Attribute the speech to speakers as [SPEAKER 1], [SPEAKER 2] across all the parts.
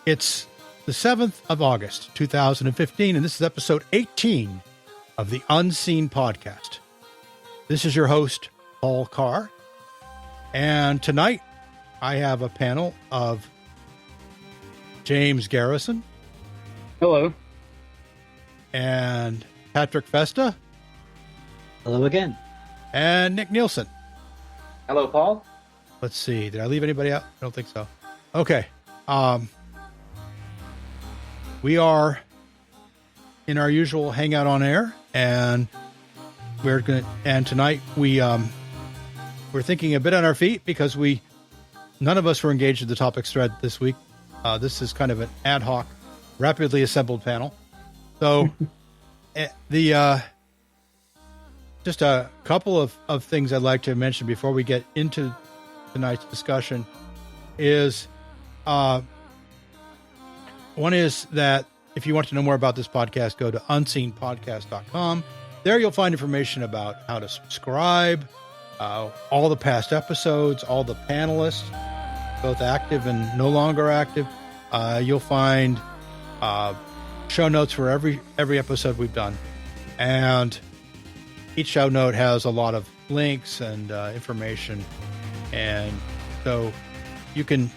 [SPEAKER 1] It's the 7th of August, 2015, and this is episode 18 of the Unseen Podcast. This is your host, Paul Carr, and tonight I have a panel of James Garrison.
[SPEAKER 2] Hello.
[SPEAKER 1] And Patrick Festa.
[SPEAKER 3] Hello again.
[SPEAKER 1] And Nick Nielsen.
[SPEAKER 2] Hello, Paul.
[SPEAKER 1] Let's see. Did I leave anybody out? I don't think so. Okay. We are in our usual hangout on air, and tonight we're thinking a bit on our feet because none of us were engaged in the topics thread this week. This is kind of an ad hoc, rapidly assembled panel. So just a couple of things I'd like to mention before we get into tonight's discussion is one is that if you want to know more about this podcast, go to unseenpodcast.com. There you'll find information about how to subscribe, all the past episodes, all the panelists, both active and no longer active. You'll find show notes for every episode we've done. And each show note has a lot of links and information. And so you can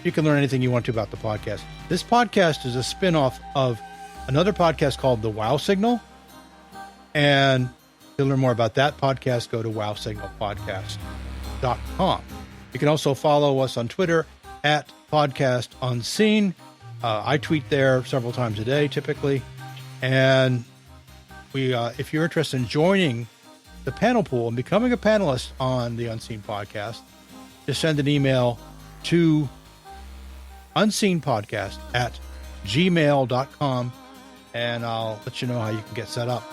[SPEAKER 1] learn anything you want to about the podcast. This podcast is a spin-off of another podcast called The Wow Signal. And to learn more about that podcast, go to wowsignalpodcast.com. You can also follow us on Twitter at Podcast Unseen. I tweet there several times a day, typically. And if you're interested in joining the panel pool and becoming a panelist on the Unseen Podcast, just send an email to unseenpodcast@gmail.com, and I'll let you know how you can get set up.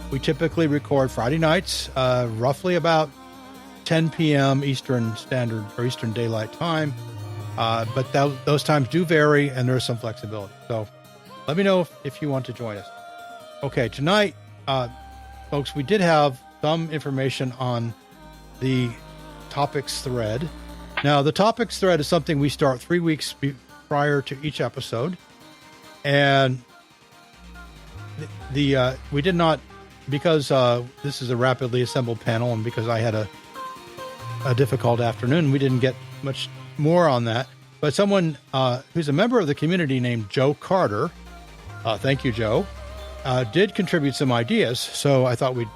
[SPEAKER 1] We typically record Friday nights, roughly about 10 p.m. Eastern Standard or Eastern Daylight Time. But those times do vary, and there's some flexibility. So let me know if you want to join us. Okay, tonight, folks, we did have some information on the topics thread. Now, the topics thread is something we start 3 weeks prior to each episode. And we did not, because this is a rapidly assembled panel, and because I had a difficult afternoon, we didn't get much more on that. But someone who's a member of the community named Joe Carter, thank you, Joe, did contribute some ideas. So I thought we'd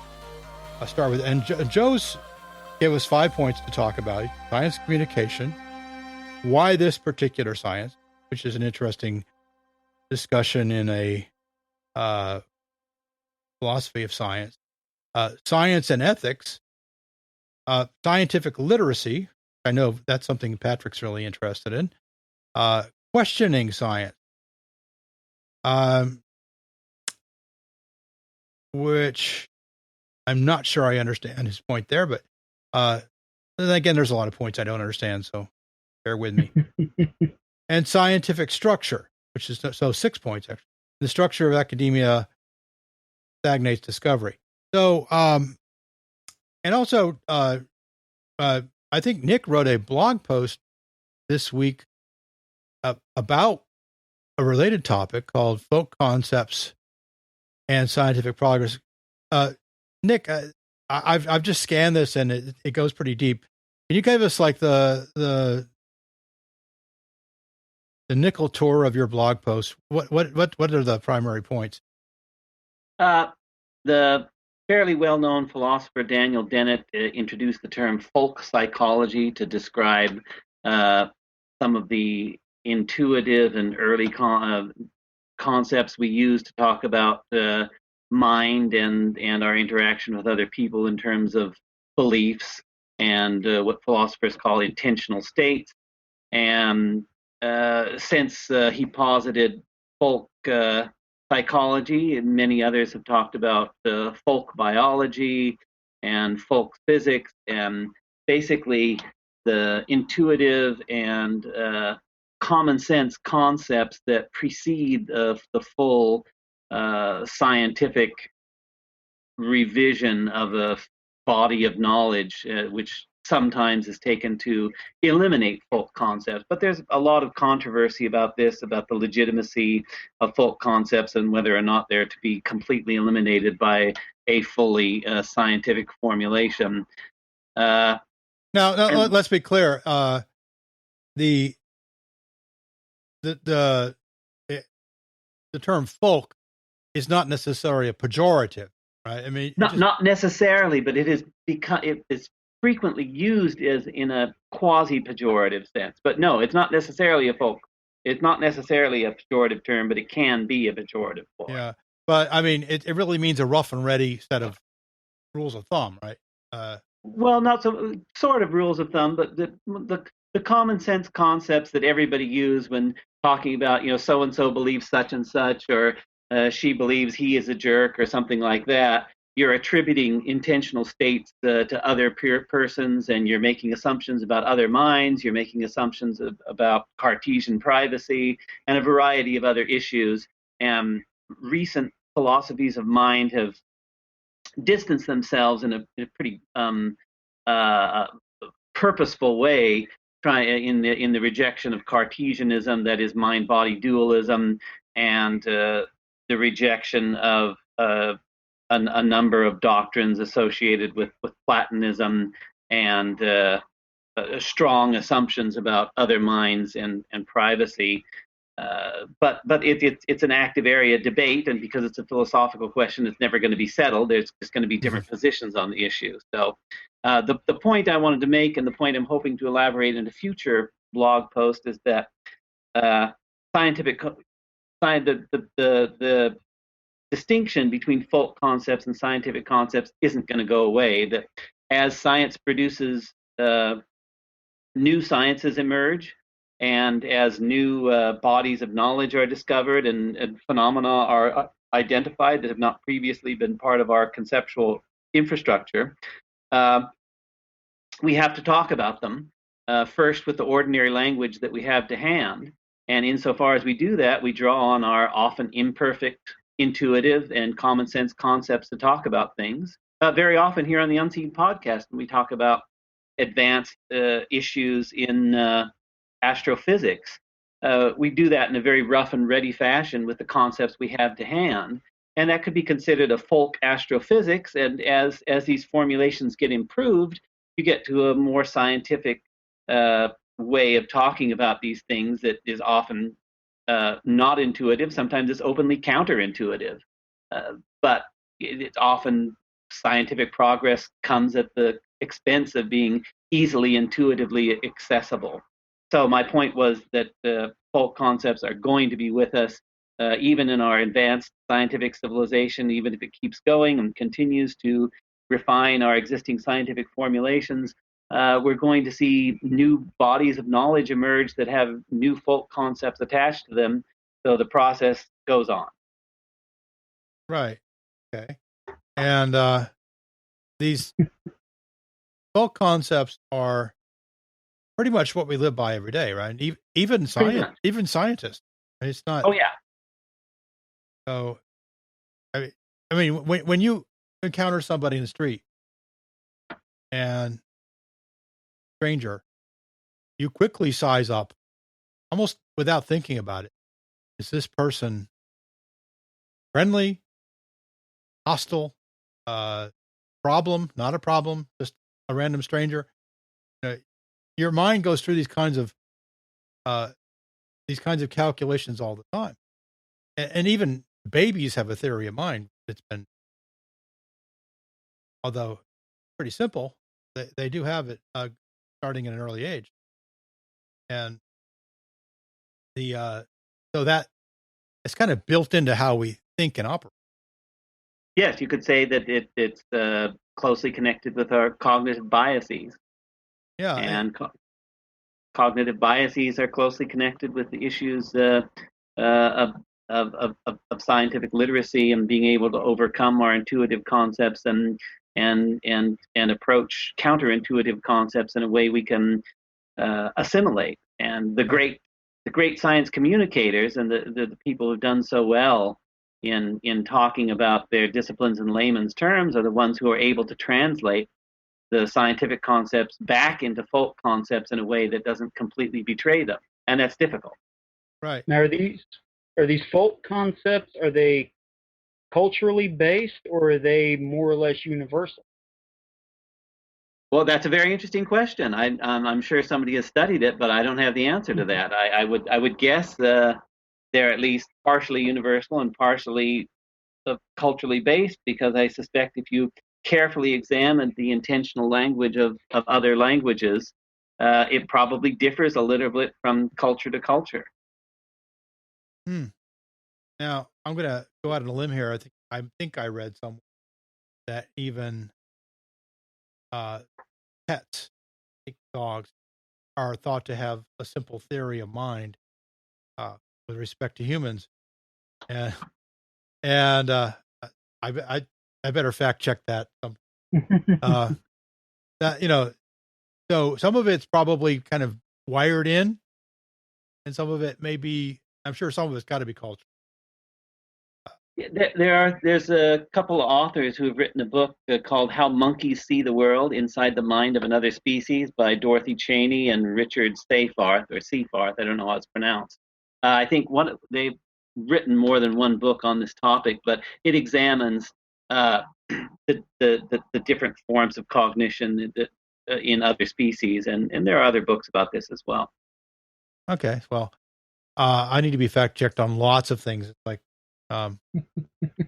[SPEAKER 1] start with, and Joe's gave us 5 points to talk about: science communication, why this particular science, which is an interesting discussion in a philosophy of science, science and ethics, scientific literacy. I know that's something Patrick's really interested in. Questioning science, which I'm not sure I understand his point there, but then again, there's a lot of points I don't understand, so bear with me. And scientific structure, which is 6 points actually. The structure of academia stagnates discovery. So, and also, I think Nick wrote a blog post this week about a related topic called folk concepts and scientific progress. Nick, I've just scanned this, and it goes pretty deep. Can you give us like the nickel tour of your blog post? What are the primary points?
[SPEAKER 2] The fairly well-known philosopher Daniel Dennett introduced the term folk psychology to describe some of the intuitive and early concepts we use to talk about mind and our interaction with other people in terms of beliefs and what philosophers call intentional states. And since he posited folk psychology, and many others have talked about folk biology and folk physics, and basically the intuitive and common sense concepts that precede the full scientific revision of a body of knowledge, which sometimes is taken to eliminate folk concepts. But there's a lot of controversy about this, about the legitimacy of folk concepts and whether or not they're to be completely eliminated by a fully scientific formulation.
[SPEAKER 1] Now, let's be clear. The term folk is not necessarily a pejorative, right? I mean,
[SPEAKER 2] not necessarily, but it is frequently used as in a quasi-pejorative sense. But no, it's not necessarily a folk. It's not necessarily a pejorative term, but it can be a pejorative form.
[SPEAKER 1] Yeah, but I mean, it really means a rough and ready set of rules of thumb, right?
[SPEAKER 2] Well, not so sort of rules of thumb, but the common sense concepts that everybody use when talking about, so and so believes such and such, or she believes he is a jerk, or something like that. You're attributing intentional states to other persons, and you're making assumptions about other minds. You're making assumptions about Cartesian privacy and a variety of other issues. And recent philosophies of mind have distanced themselves in a pretty purposeful way, in the rejection of Cartesianism, that is mind-body dualism, and the rejection of a number of doctrines associated with Platonism, and strong assumptions about other minds and privacy. But it's an active area of debate, and because it's a philosophical question, it's never going to be settled. There's just going to be different positions on the issue. So the point I wanted to make, and the point I'm hoping to elaborate in a future blog post, is that the distinction between folk concepts and scientific concepts isn't going to go away. That as science produces, new sciences emerge, and as new bodies of knowledge are discovered, and phenomena are identified that have not previously been part of our conceptual infrastructure, we have to talk about them, first with the ordinary language that we have to hand. And insofar as we do that, we draw on our often imperfect, intuitive, and common sense concepts to talk about things. Very often here on the Unseen Podcast, when we talk about advanced issues in astrophysics, we do that in a very rough and ready fashion with the concepts we have to hand. And that could be considered a folk astrophysics. And as these formulations get improved, you get to a more scientific way of talking about these things that is often not intuitive. Sometimes it's openly counterintuitive. But it's often scientific progress comes at the expense of being easily intuitively accessible. So my point was that folk concepts are going to be with us even in our advanced scientific civilization, even if it keeps going and continues to refine our existing scientific formulations. We're going to see new bodies of knowledge emerge that have new folk concepts attached to them. So the process goes on.
[SPEAKER 1] Right. Okay. And these folk concepts are pretty much what we live by every day, right? Even scientists. It's not.
[SPEAKER 2] Oh yeah.
[SPEAKER 1] So, I mean, when you encounter somebody in the street and stranger, you quickly size up, almost without thinking about it. Is this person friendly, hostile, problem, not a problem, just a random stranger? Your mind goes through these kinds of calculations all the time, and even babies have a theory of mind that's been, although pretty simple, they do have it starting at an early age, and so that it's kind of built into how we think and operate.
[SPEAKER 2] Yes, you could say that it's closely connected with our cognitive biases.
[SPEAKER 1] Yeah,
[SPEAKER 2] and cognitive biases are closely connected with the issues of scientific literacy and being able to overcome our intuitive concepts and approach counterintuitive concepts in a way we can assimilate. And the great science communicators and the people who've done so well in talking about their disciplines in layman's terms are the ones who are able to translate the scientific concepts back into folk concepts in a way that doesn't completely betray them, and that's difficult.
[SPEAKER 1] Right.
[SPEAKER 4] Now, are these folk concepts, are they culturally based, or are they more or less universal?
[SPEAKER 2] Well, that's a very interesting question. I'm sure somebody has studied it, but I don't have the answer to that. I would guess they're at least partially universal and partially culturally based, because I suspect if you carefully examine the intentional language of other languages, it probably differs a little bit from culture to culture.
[SPEAKER 1] Now, I'm going to go out on a limb here. I think I read somewhere that even pets, like dogs, are thought to have a simple theory of mind with respect to humans, and I better fact check that. That so some of it's probably kind of wired in, and some of it may be. I'm sure some of it's got to be cultural.
[SPEAKER 2] There's a couple of authors who have written a book called "How Monkeys See the World: Inside the Mind of Another Species" by Dorothy Cheney and Richard Seafarth, I don't know how it's pronounced. I think they've written more than one book on this topic, but it examines the different forms of cognition in other species, and there are other books about this as well.
[SPEAKER 1] Okay, well, I need to be fact checked on lots of things. It's like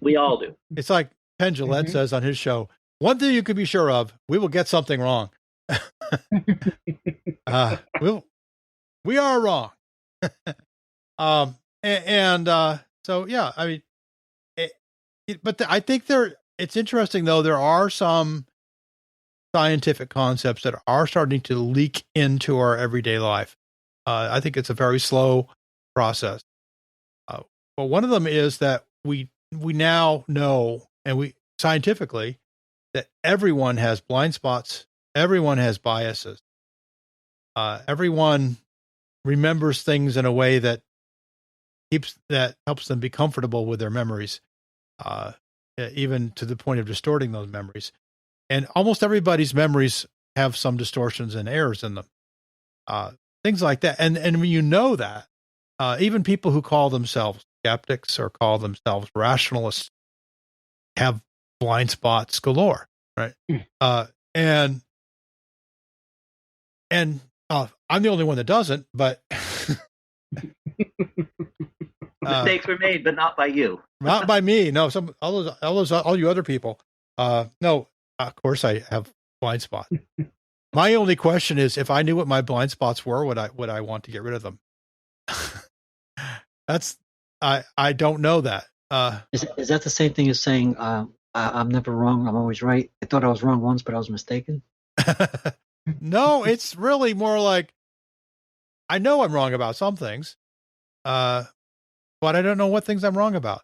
[SPEAKER 2] we all do.
[SPEAKER 1] It's like Penn Jillette says on his show, one thing you can be sure of, we will get something wrong. We are wrong. So, yeah, I mean, I think it's interesting, though. There are some scientific concepts that are starting to leak into our everyday life. I think it's a very slow process. But one of them is that we now know, and we scientifically, that everyone has blind spots, everyone has biases, everyone remembers things in a way that helps them be comfortable with their memories, even to the point of distorting those memories. And almost everybody's memories have some distortions and errors in them, things like that. And when you know that, even people who call themselves skeptics or call themselves rationalists have blind spots galore, right? And I'm the only one that doesn't, but
[SPEAKER 2] mistakes were made, but not by you.
[SPEAKER 1] Not by me. No, all you other people. No, of course I have blind spots. My only question is, if I knew what my blind spots were, would I want to get rid of them? I don't know that.
[SPEAKER 3] Is that the same thing as saying I'm never wrong, I'm always right? I thought I was wrong once, but I was mistaken.
[SPEAKER 1] No, it's really more like I know I'm wrong about some things, but I don't know what things I'm wrong about.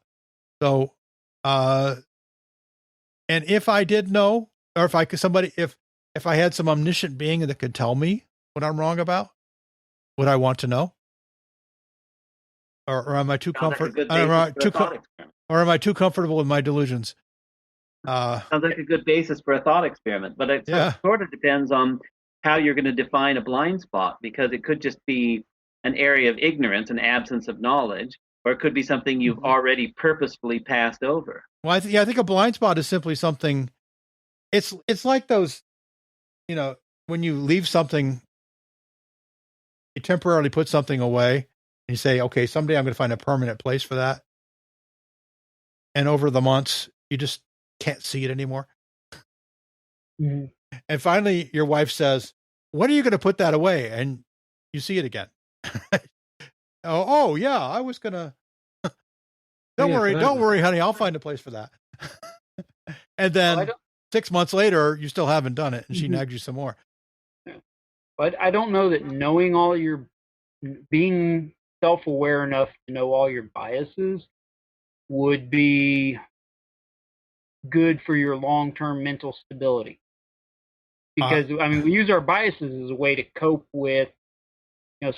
[SPEAKER 1] So, and if I did know, or if I had some omniscient being that could tell me what I'm wrong about, would I want to know? Or am I too comfortable? Or am I too comfortable with my delusions?
[SPEAKER 2] Sounds like a good basis for a thought experiment, but it sort of depends on how you're going to define a blind spot, because it could just be an area of ignorance, an absence of knowledge, or it could be something you've already purposefully passed over.
[SPEAKER 1] Well, I think a blind spot is simply something. It's like those, when you leave something, you temporarily put something away, and you say, okay, someday I'm going to find a permanent place for that. And over the months, you just can't see it anymore.
[SPEAKER 4] Mm-hmm.
[SPEAKER 1] And finally, your wife says, when are you going to put that away? And you see it again. Oh yeah, I was going to. Don't worry, honey. I'll find a place for that. And then 6 months later, you still haven't done it, and she nags you some more.
[SPEAKER 4] But I don't know that knowing all your, being self-aware enough to know all your biases would be good for your long-term mental stability. Because we use our biases as a way to cope with,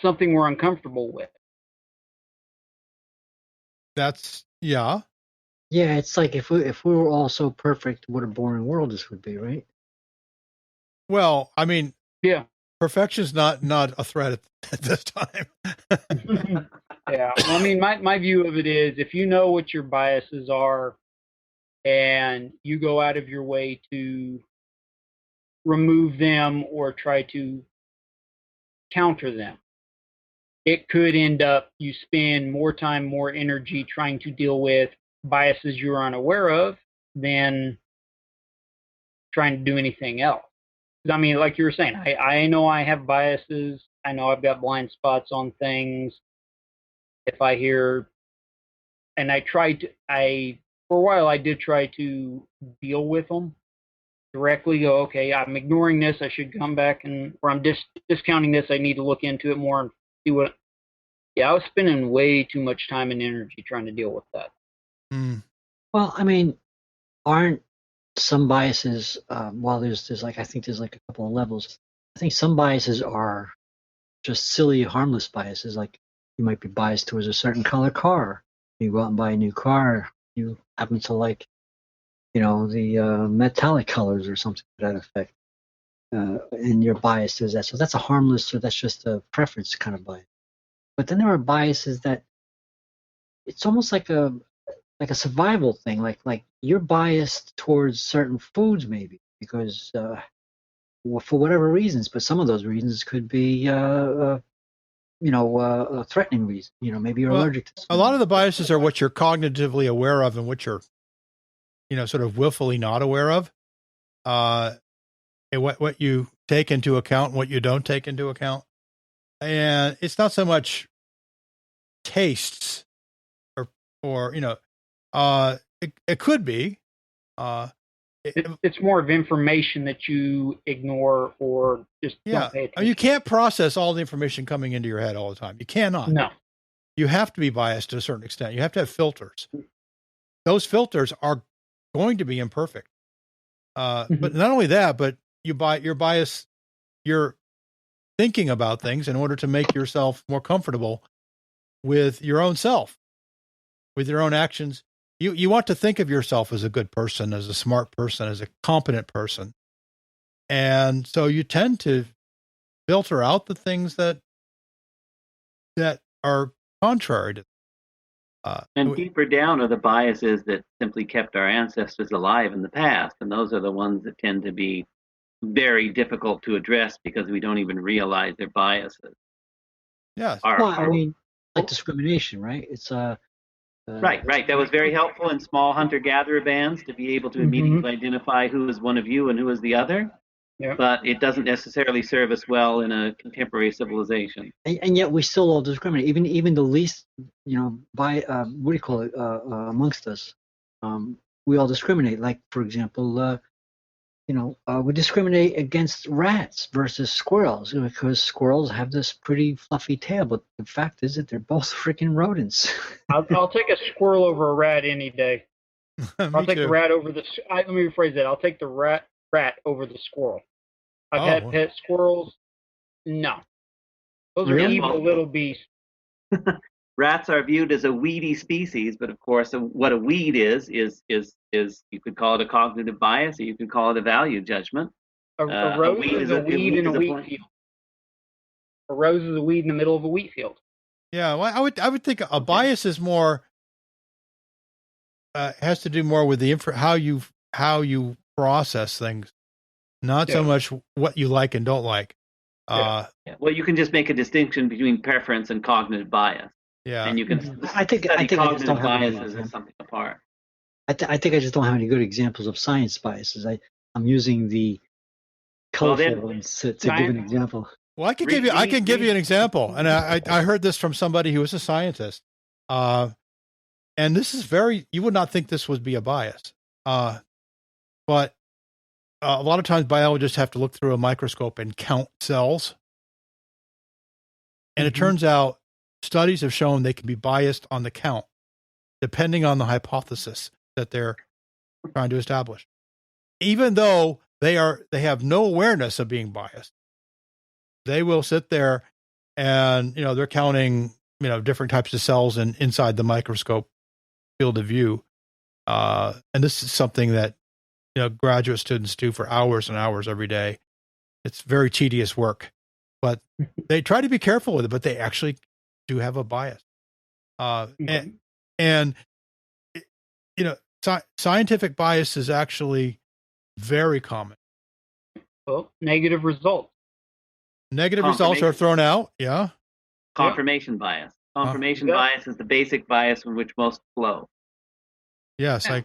[SPEAKER 4] something we're uncomfortable with.
[SPEAKER 3] Yeah, it's like if we were all so perfect, what a boring world this would be, right?
[SPEAKER 1] Well, I mean,
[SPEAKER 4] Yeah.
[SPEAKER 1] perfection's not a threat at this time.
[SPEAKER 4] Yeah. Well, I mean, my view of it is if you know what your biases are and you go out of your way to remove them or try to counter them, it could end up you spend more time, more energy trying to deal with biases you're unaware of than trying to do anything else. I mean, like you were saying, I know I have biases. I know I've got blind spots on things. If I hear, and for a while, I did try to deal with them directly. Go, okay, I'm ignoring this. I should come back or I'm discounting this. I need to look into it more and see what. Yeah, I was spending way too much time and energy trying to deal with that.
[SPEAKER 1] Mm.
[SPEAKER 3] Well, I mean, aren't some biases, while there's like, I think there's like a couple of levels. I think some biases are just silly, harmless biases. Like you might be biased towards a certain color car. You go out and buy a new car. You happen to like, the metallic colors or something to that effect. And your bias is that. So that's a harmless, or that's just a preference kind of bias. But then there are biases that it's almost like a survival thing. Like you're biased towards certain foods maybe because for whatever reasons, but some of those reasons could be a threatening reason. Maybe you're allergic to something.
[SPEAKER 1] A lot of the biases are what you're cognitively aware of and what you're sort of willfully not aware of. And what you take into account and what you don't take into account. And it's not so much tastes or it could be.
[SPEAKER 4] It's more of information that you ignore or just don't pay attention.
[SPEAKER 1] You can't process all the information coming into your head all the time. You cannot.
[SPEAKER 4] No.
[SPEAKER 1] You have to be biased to a certain extent. You have to have filters. Those filters are going to be imperfect. But not only that, but you're biased. You're thinking about things in order to make yourself more comfortable with your own self, with your own actions. You want to think of yourself as a good person, as a smart person, as a competent person. And so you tend to filter out the things that are contrary to.
[SPEAKER 2] And deeper down are the biases that simply kept our ancestors alive in the past. And those are the ones that tend to be very difficult to address because we don't even realize their biases.
[SPEAKER 1] Yes.
[SPEAKER 3] I mean, like discrimination, right? It's
[SPEAKER 2] Right. That was very helpful in small hunter-gatherer bands to be able to immediately identify who is one of you and who is the other.
[SPEAKER 4] Yeah.
[SPEAKER 2] But it doesn't necessarily serve us well in a contemporary civilization.
[SPEAKER 3] And yet we still all discriminate. Even the least, amongst us, we all discriminate. Like, for example, we discriminate against rats versus squirrels because squirrels have this pretty fluffy tail, but the fact is that they're both freaking rodents.
[SPEAKER 4] I'll take a squirrel over a rat any day. I'll take the rat over the. Let me rephrase that. I'll take the rat over the squirrel. I've had pet squirrels. No, those are evil little beasts.
[SPEAKER 2] Rats are viewed as a weedy species, but of course, what a weed is you could call it a cognitive bias, or you could call it a value judgment.
[SPEAKER 4] A rose is a weed in a wheat field. A rose is a weed in the middle of a wheat field.
[SPEAKER 1] Yeah, well, I would think a bias is more has to do more with the how you process things, not so much what you like and don't like.
[SPEAKER 2] Well, you can just make a distinction between preference and cognitive bias.
[SPEAKER 1] Yeah,
[SPEAKER 2] and you can.
[SPEAKER 3] I think I just don't have
[SPEAKER 2] biases as something apart.
[SPEAKER 3] I think I just don't have any good examples of science biases. I'm using the colorful ones to give an example.
[SPEAKER 1] Well, I can give you an example, and I heard this from somebody who was a scientist, and this is you would not think this would be a bias, but a lot of times biologists have to look through a microscope and count cells, and it turns out studies have shown they can be biased on the count, depending on the hypothesis that they're trying to establish, even though they have no awareness of being biased. They will sit there and, they're counting, different types of cells inside the microscope field of view. And this is something that, graduate students do for hours and hours every day. It's very tedious work, but they try to be careful with it, but they actually do have a bias. And you know, scientific bias is actually very common.
[SPEAKER 4] Well, negative results.
[SPEAKER 1] Negative results are thrown out. Yeah.
[SPEAKER 2] Confirmation bias. Confirmation bias is the basic bias from which most flow.
[SPEAKER 1] Yes, I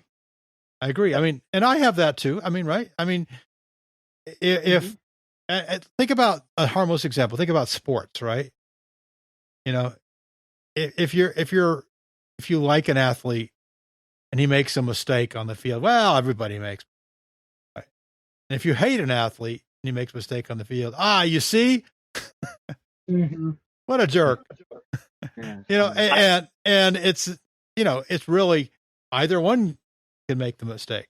[SPEAKER 1] agree. I mean, and I have that too. I mean, right? I mean, if think about a harmless example, think about sports, right? You know, if you like an athlete and he makes a mistake on the field, well, everybody makes. Right? And if you hate an athlete and he makes a mistake on the field, you see, what a jerk. You know, and it's, you know, it's really either one can make the mistake,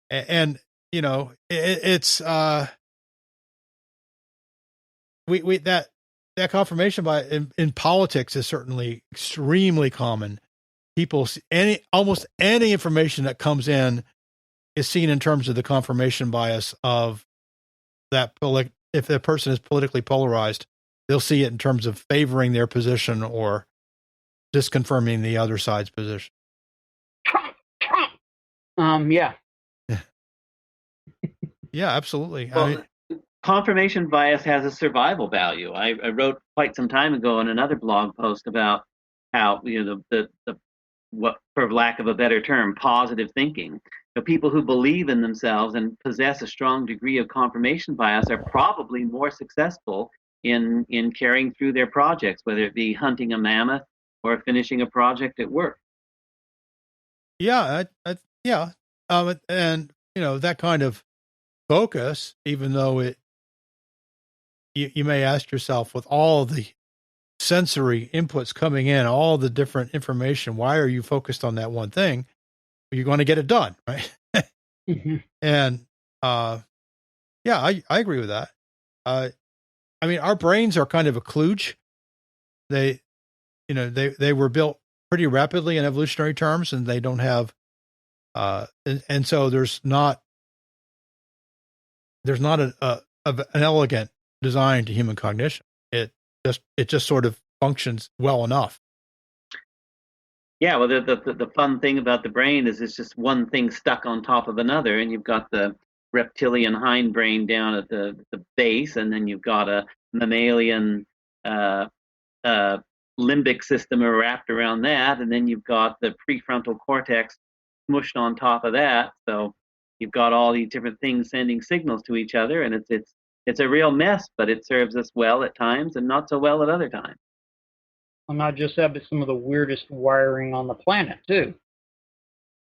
[SPEAKER 1] and you know, it's we that confirmation bias in politics is certainly extremely common. People almost any information that comes in is seen in terms of the confirmation bias of that. If the person is politically polarized, they'll see it in terms of favoring their position or disconfirming the other side's position.
[SPEAKER 4] Trump. Yeah.
[SPEAKER 1] Yeah, absolutely.
[SPEAKER 2] Well,
[SPEAKER 1] I mean,
[SPEAKER 2] confirmation bias has a survival value. I wrote quite some time ago in another blog post about how, you know, the what, for lack of a better term, positive thinking. So people who believe in themselves and possess a strong degree of confirmation bias are probably more successful in carrying through their projects, whether it be hunting a mammoth or finishing a project at work.
[SPEAKER 1] Yeah, and you know, that kind of focus, even though you may ask yourself, with all the sensory inputs coming in, all the different information, why are you focused on that one thing? You're going to get it done, right? And yeah, I agree with that. I mean, our brains are kind of a kludge. They were built pretty rapidly in evolutionary terms, and they don't have, and so there's not an elegant design to human cognition. It just sort of functions well enough.
[SPEAKER 2] Yeah, well, the fun thing about the brain is it's just one thing stuck on top of another, and you've got the reptilian hindbrain down at the base, and then you've got a mammalian limbic system wrapped around that, and then you've got the prefrontal cortex smushed on top of that. So you've got all these different things sending signals to each other, and it's a real mess, but it serves us well at times and not so well at other times.
[SPEAKER 4] Well, not just that, but some of the weirdest wiring on the planet too.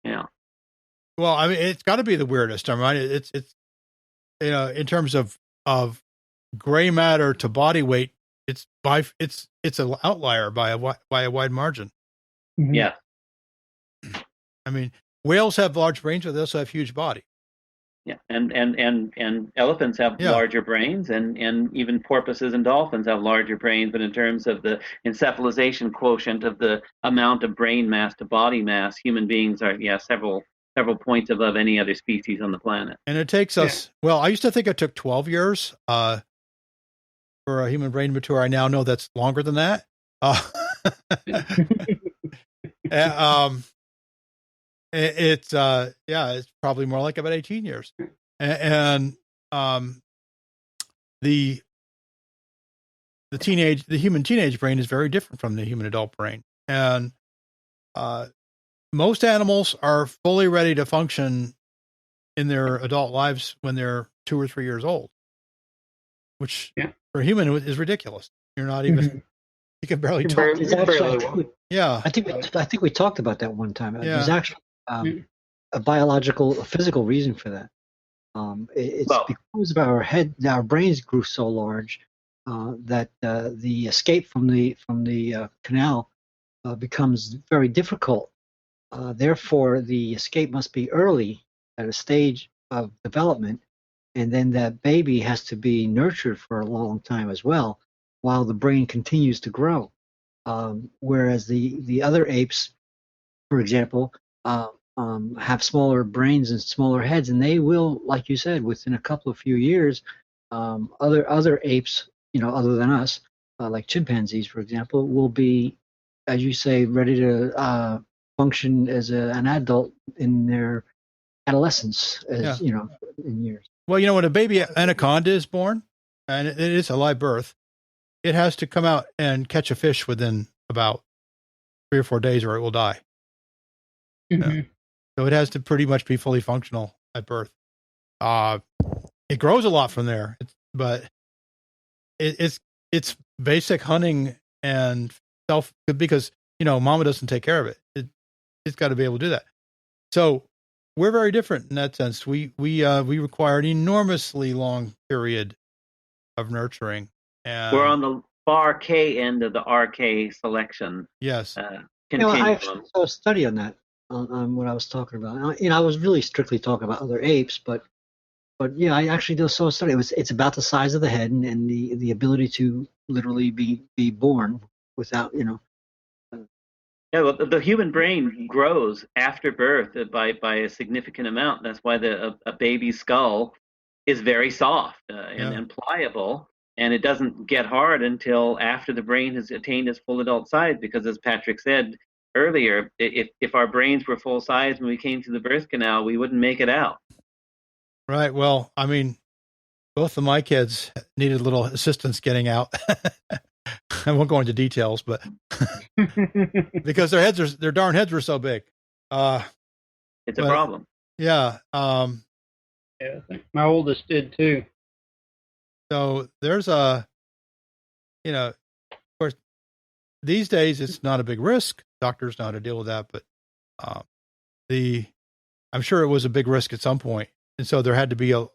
[SPEAKER 2] Yeah.
[SPEAKER 1] Well, I mean, it's got to be the weirdest. I mean, it's you know, in terms of gray matter to body weight, it's an outlier by a wide margin.
[SPEAKER 2] Yeah.
[SPEAKER 1] I mean, whales have large brains, but they also have huge bodies.
[SPEAKER 2] Yeah, and elephants have larger brains, and even porpoises and dolphins have larger brains. But in terms of the encephalization quotient of the amount of brain mass to body mass, human beings are several points above any other species on the planet. And
[SPEAKER 1] it takes us. Well, I used to think it took 12 years for a human brain to mature. I now know that's longer than that. It's probably more like about 18 years. And the human teenage brain is very different from the human adult brain. And most animals are fully ready to function in their adult lives when they're 2 or 3 years old, which for a human is ridiculous. You're not even you can barely talk.
[SPEAKER 3] I think we talked about that one time. There's actually a physical reason for that. It's because of our brains grew so large that the escape from the canal becomes very difficult. Therefore, the escape must be early at a stage of development, and then that baby has to be nurtured for a long time as well, while the brain continues to grow. Whereas the other apes, for example, have smaller brains and smaller heads, and they will, like you said, within a few years, Other apes, other than us, like chimpanzees, for example, will be, as you say, ready to function as an adult in their adolescence, as in years.
[SPEAKER 1] Well, when a baby anaconda is born, and it is a live birth, it has to come out and catch a fish within about 3 or 4 days, or it will die.
[SPEAKER 4] Mm-hmm.
[SPEAKER 1] So it has to pretty much be fully functional at birth. It grows a lot from there, but it's basic hunting and because mama doesn't take care of it. It's got to be able to do that. So we're very different in that sense. We require an enormously long period of nurturing. And
[SPEAKER 2] we're on the far K end of the RK selection.
[SPEAKER 1] Yes.
[SPEAKER 3] I actually saw a study on that, on what I was talking about. I was really strictly talking about other apes, but yeah, I actually saw a study. It's about the size of the head and the ability to literally be born without,
[SPEAKER 2] Yeah, well, the human brain grows after birth by a significant amount. That's why a baby's skull is very soft and pliable, and it doesn't get hard until after the brain has attained its full adult size. Because, as Patrick said earlier, if our brains were full size when we came through the birth canal, we wouldn't make it out.
[SPEAKER 1] Right. Well, I mean, both of my kids needed a little assistance getting out. I won't go into details, but because their darn heads were so big.
[SPEAKER 2] It's a problem.
[SPEAKER 1] Yeah.
[SPEAKER 4] Yeah, I think my oldest did too.
[SPEAKER 1] So there's of course, these days it's not a big risk. Doctors know how to deal with that, but I'm sure it was a big risk at some point, and so there had to be a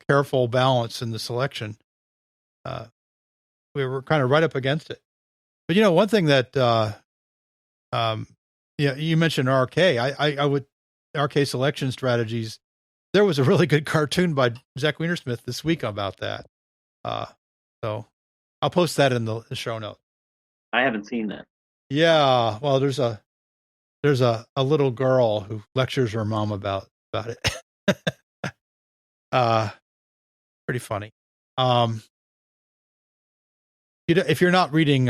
[SPEAKER 1] careful balance in the selection. We were kind of right up against it. But one thing that you mentioned RK. I would RK selection strategies. There was a really good cartoon by Zach Wienersmith this week about that. So I'll post that in the show notes.
[SPEAKER 2] I haven't seen that.
[SPEAKER 1] Yeah, well, there's a little girl who lectures her mom about it. Pretty funny. If you're not reading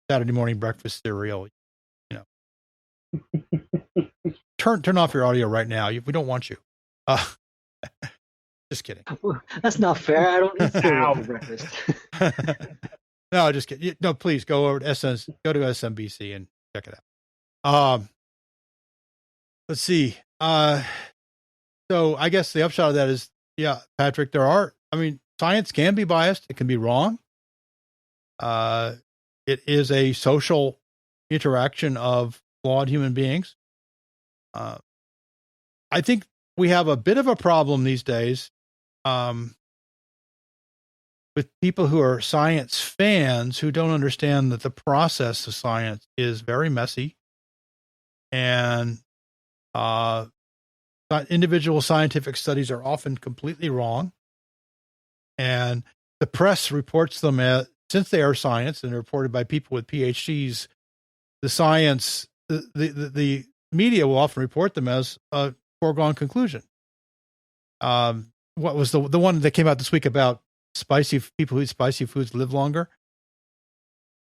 [SPEAKER 1] Saturday morning breakfast cereal, turn off your audio right now. We don't want you. Just kidding.
[SPEAKER 3] That's not fair. I don't need cereal for breakfast.
[SPEAKER 1] No, just kidding. No, please go over to SMBC and check it out. Let's see. So I guess the upshot of that is, Patrick, science can be biased. It can be wrong. It is a social interaction of flawed human beings. I think we have a bit of a problem these days with people who are science fans who don't understand that the process of science is very messy, and individual scientific studies are often completely wrong, and the press reports them since they are science and reported by people with PhDs. The media will often report them as a foregone conclusion. What was the one that came out this week about people who eat spicy foods live longer?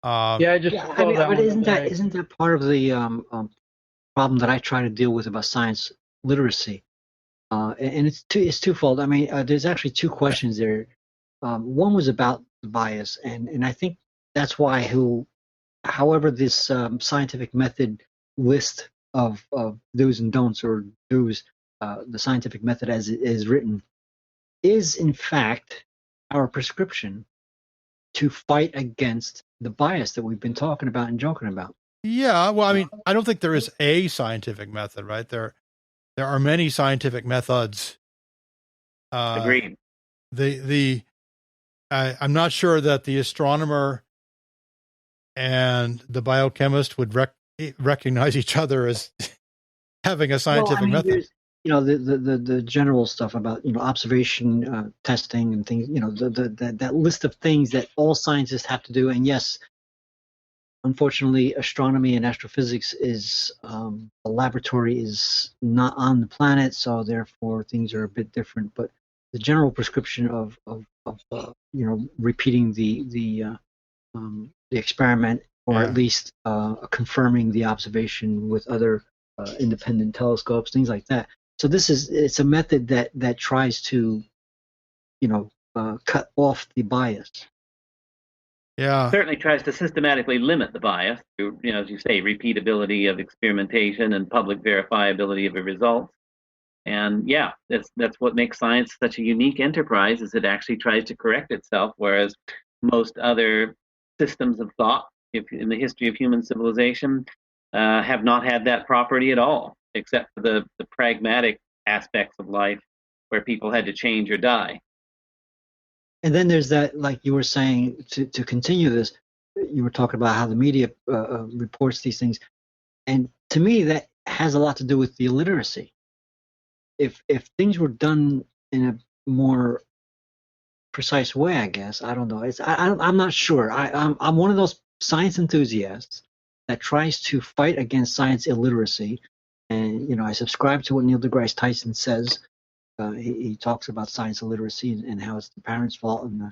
[SPEAKER 3] But isn't that part of the problem that I try to deal with about science literacy? And it's twofold. There's actually two questions there. One was about the bias, and I think that's why however this scientific method list of do's and don'ts, or do's, the scientific method as it is written, is in fact our prescription to fight against the bias that we've been talking about and joking about.
[SPEAKER 1] Yeah, well, I don't think there is a scientific method, right? There are many scientific methods.
[SPEAKER 2] Agreed.
[SPEAKER 1] I'm not sure that the astronomer and the biochemist would recognize each other as having a scientific method.
[SPEAKER 3] The general stuff about observation, testing, and things. That list of things that all scientists have to do. And yes, unfortunately, astronomy and astrophysics is the laboratory is not on the planet, so therefore things are a bit different. But general prescription of repeating the experiment, or at least confirming the observation with other independent telescopes, things like that. So it's a method that tries to cut off the bias.
[SPEAKER 1] Yeah.
[SPEAKER 2] Certainly tries to systematically limit the bias through, as you say, repeatability of experimentation and public verifiability of the results. And yeah, that's what makes science such a unique enterprise, is it actually tries to correct itself, whereas most other systems of thought in the history of human civilization have not had that property at all, except for the pragmatic aspects of life where people had to change or die.
[SPEAKER 3] And then there's that, like you were saying, to continue this, you were talking about how the media reports these things. And to me, that has a lot to do with the illiteracy. If things were done in a more precise way, I guess, I don't know. I'm not sure. I'm one of those science enthusiasts that tries to fight against science illiteracy. And, I subscribe to what Neil deGrasse Tyson says. He talks about science illiteracy and how it's the parents' fault and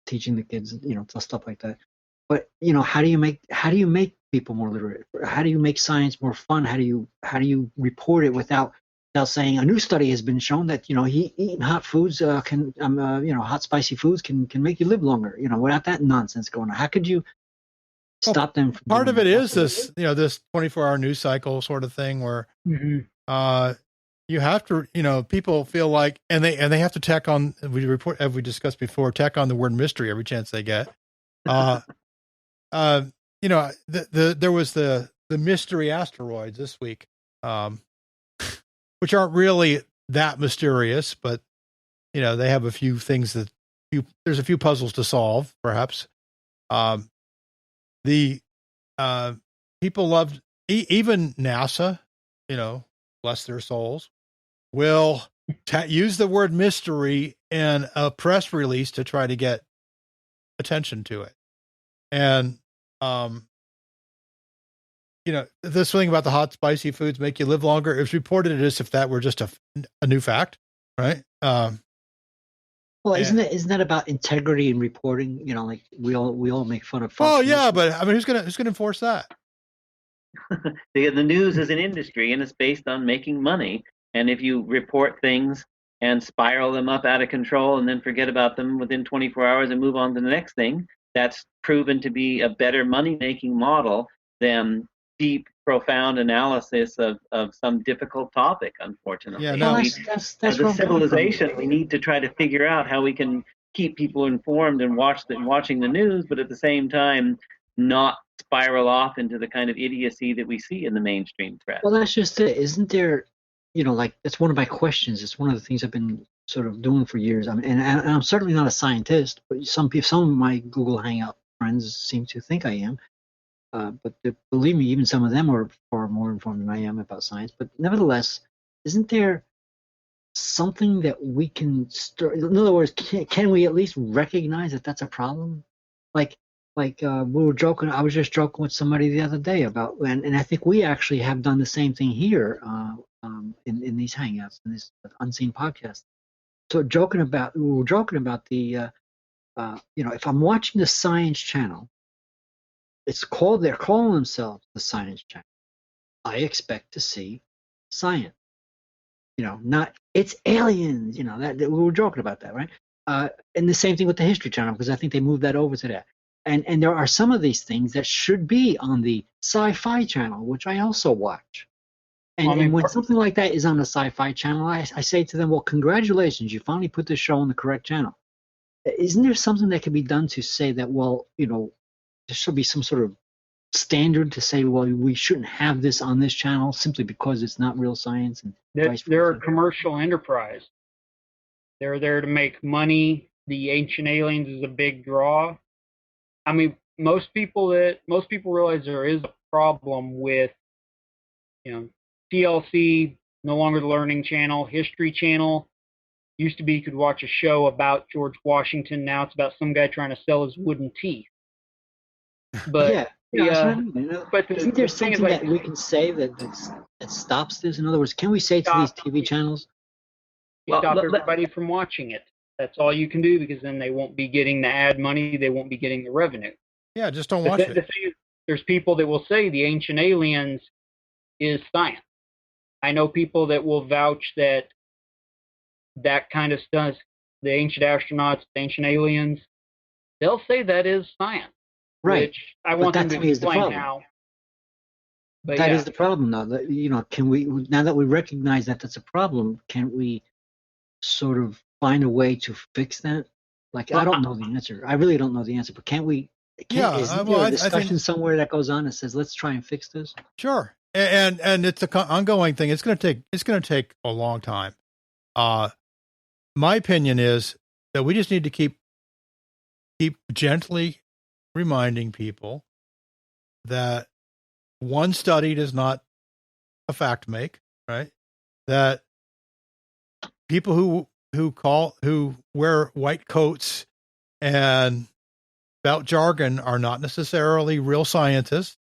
[SPEAKER 3] teaching the kids, stuff like that. But how do you make people more literate? How do you make science more fun? How do you report it without saying a new study has been shown that eating hot foods hot spicy foods can make you live longer? Without that nonsense going on, how could you stop them from
[SPEAKER 1] part of it is this 24-hour news cycle sort of thing where you have to, people feel like, and they have to tack on, as we discussed before, tack on the word mystery every chance they get. There was the mystery asteroids this week, which aren't really that mysterious, but they have a few things there's a few puzzles to solve, perhaps. The people loved, even NASA, bless their souls, will use the word mystery in a press release to try to get attention to it. And, this thing about the hot, spicy foods make you live longer, it was reported as if that were just a new fact, right?
[SPEAKER 3] Well, isn't that about integrity in reporting? Like we all make fun of.
[SPEAKER 1] Oh yeah, but I mean, who's gonna enforce that?
[SPEAKER 2] The news is an industry, and it's based on making money. And if you report things and spiral them up out of control, and then forget about them within 24 hours and move on to the next thing, that's proven to be a better money-making model than deep, profound analysis of some difficult topic, unfortunately.
[SPEAKER 1] Yeah, no.
[SPEAKER 3] That's
[SPEAKER 2] as a civilization, we need to try to figure out how we can keep people informed and watching the news, but at the same time, not spiral off into the kind of idiocy that we see in the mainstream press.
[SPEAKER 3] Well, that's just it. Isn't there, that's one of my questions. It's one of the things I've been sort of doing for years. And I'm certainly not a scientist, but some of my Google Hangout friends seem to think I am. But believe me, even some of them are far more informed than I am about science. But nevertheless, isn't there something that we can in other words, can we at least recognize that that's a problem? Like we were joking. I was just joking with somebody the other day about, and I think we actually have done the same thing here in these hangouts, in this Unseen podcast. So we were joking about the, if I'm watching the Science Channel, they're calling themselves the Science Channel. I expect to see science. Not it's aliens. That we were joking about that, right? And the same thing with the History Channel, because I think they moved that over to that. And there are some of these things that should be on the Sci-Fi Channel, which I also watch. And when something like that is on the Sci-Fi Channel, I say to them, well, congratulations, you finally put this show on the correct channel. Isn't there something that can be done to say that, well, there should be some sort of standard to say, well, we shouldn't have this on this channel simply because it's not real science? And
[SPEAKER 4] they're a commercial enterprise. They're there to make money. The Ancient Aliens is a big draw. I mean, most people realize there is a problem with, TLC, no longer the Learning Channel. History Channel used to be you could watch a show about George Washington. Now it's about some guy trying to sell his wooden teeth. But
[SPEAKER 3] but isn't there something that we can say that stops this? In other words, can we say to these TV channels,
[SPEAKER 4] You stop everybody from watching it. That's all you can do, because then they won't be getting the ad money. They won't be getting the revenue.
[SPEAKER 1] Yeah, just don't watch it.
[SPEAKER 4] The thing is, there's people that will say the Ancient Aliens is science. I know people that will vouch that kind of stuff, the ancient astronauts, the ancient aliens, they'll say that is science.
[SPEAKER 3] Right.
[SPEAKER 4] Which I want them to explain how. But
[SPEAKER 3] that is the problem, though. That, you know, can we, now that we recognize that that's a problem, can't we sort of find a way to fix that? Like, well, I don't know the answer. I really don't know the answer, but can't we? Isn't there a discussion somewhere that goes on and says, let's try and fix this?
[SPEAKER 1] Sure. And it's an ongoing thing. It's going to take a long time. My opinion is that we just need to keep gently reminding people that one study does not a fact make, right? That people who wear white coats and spout jargon are not necessarily real scientists,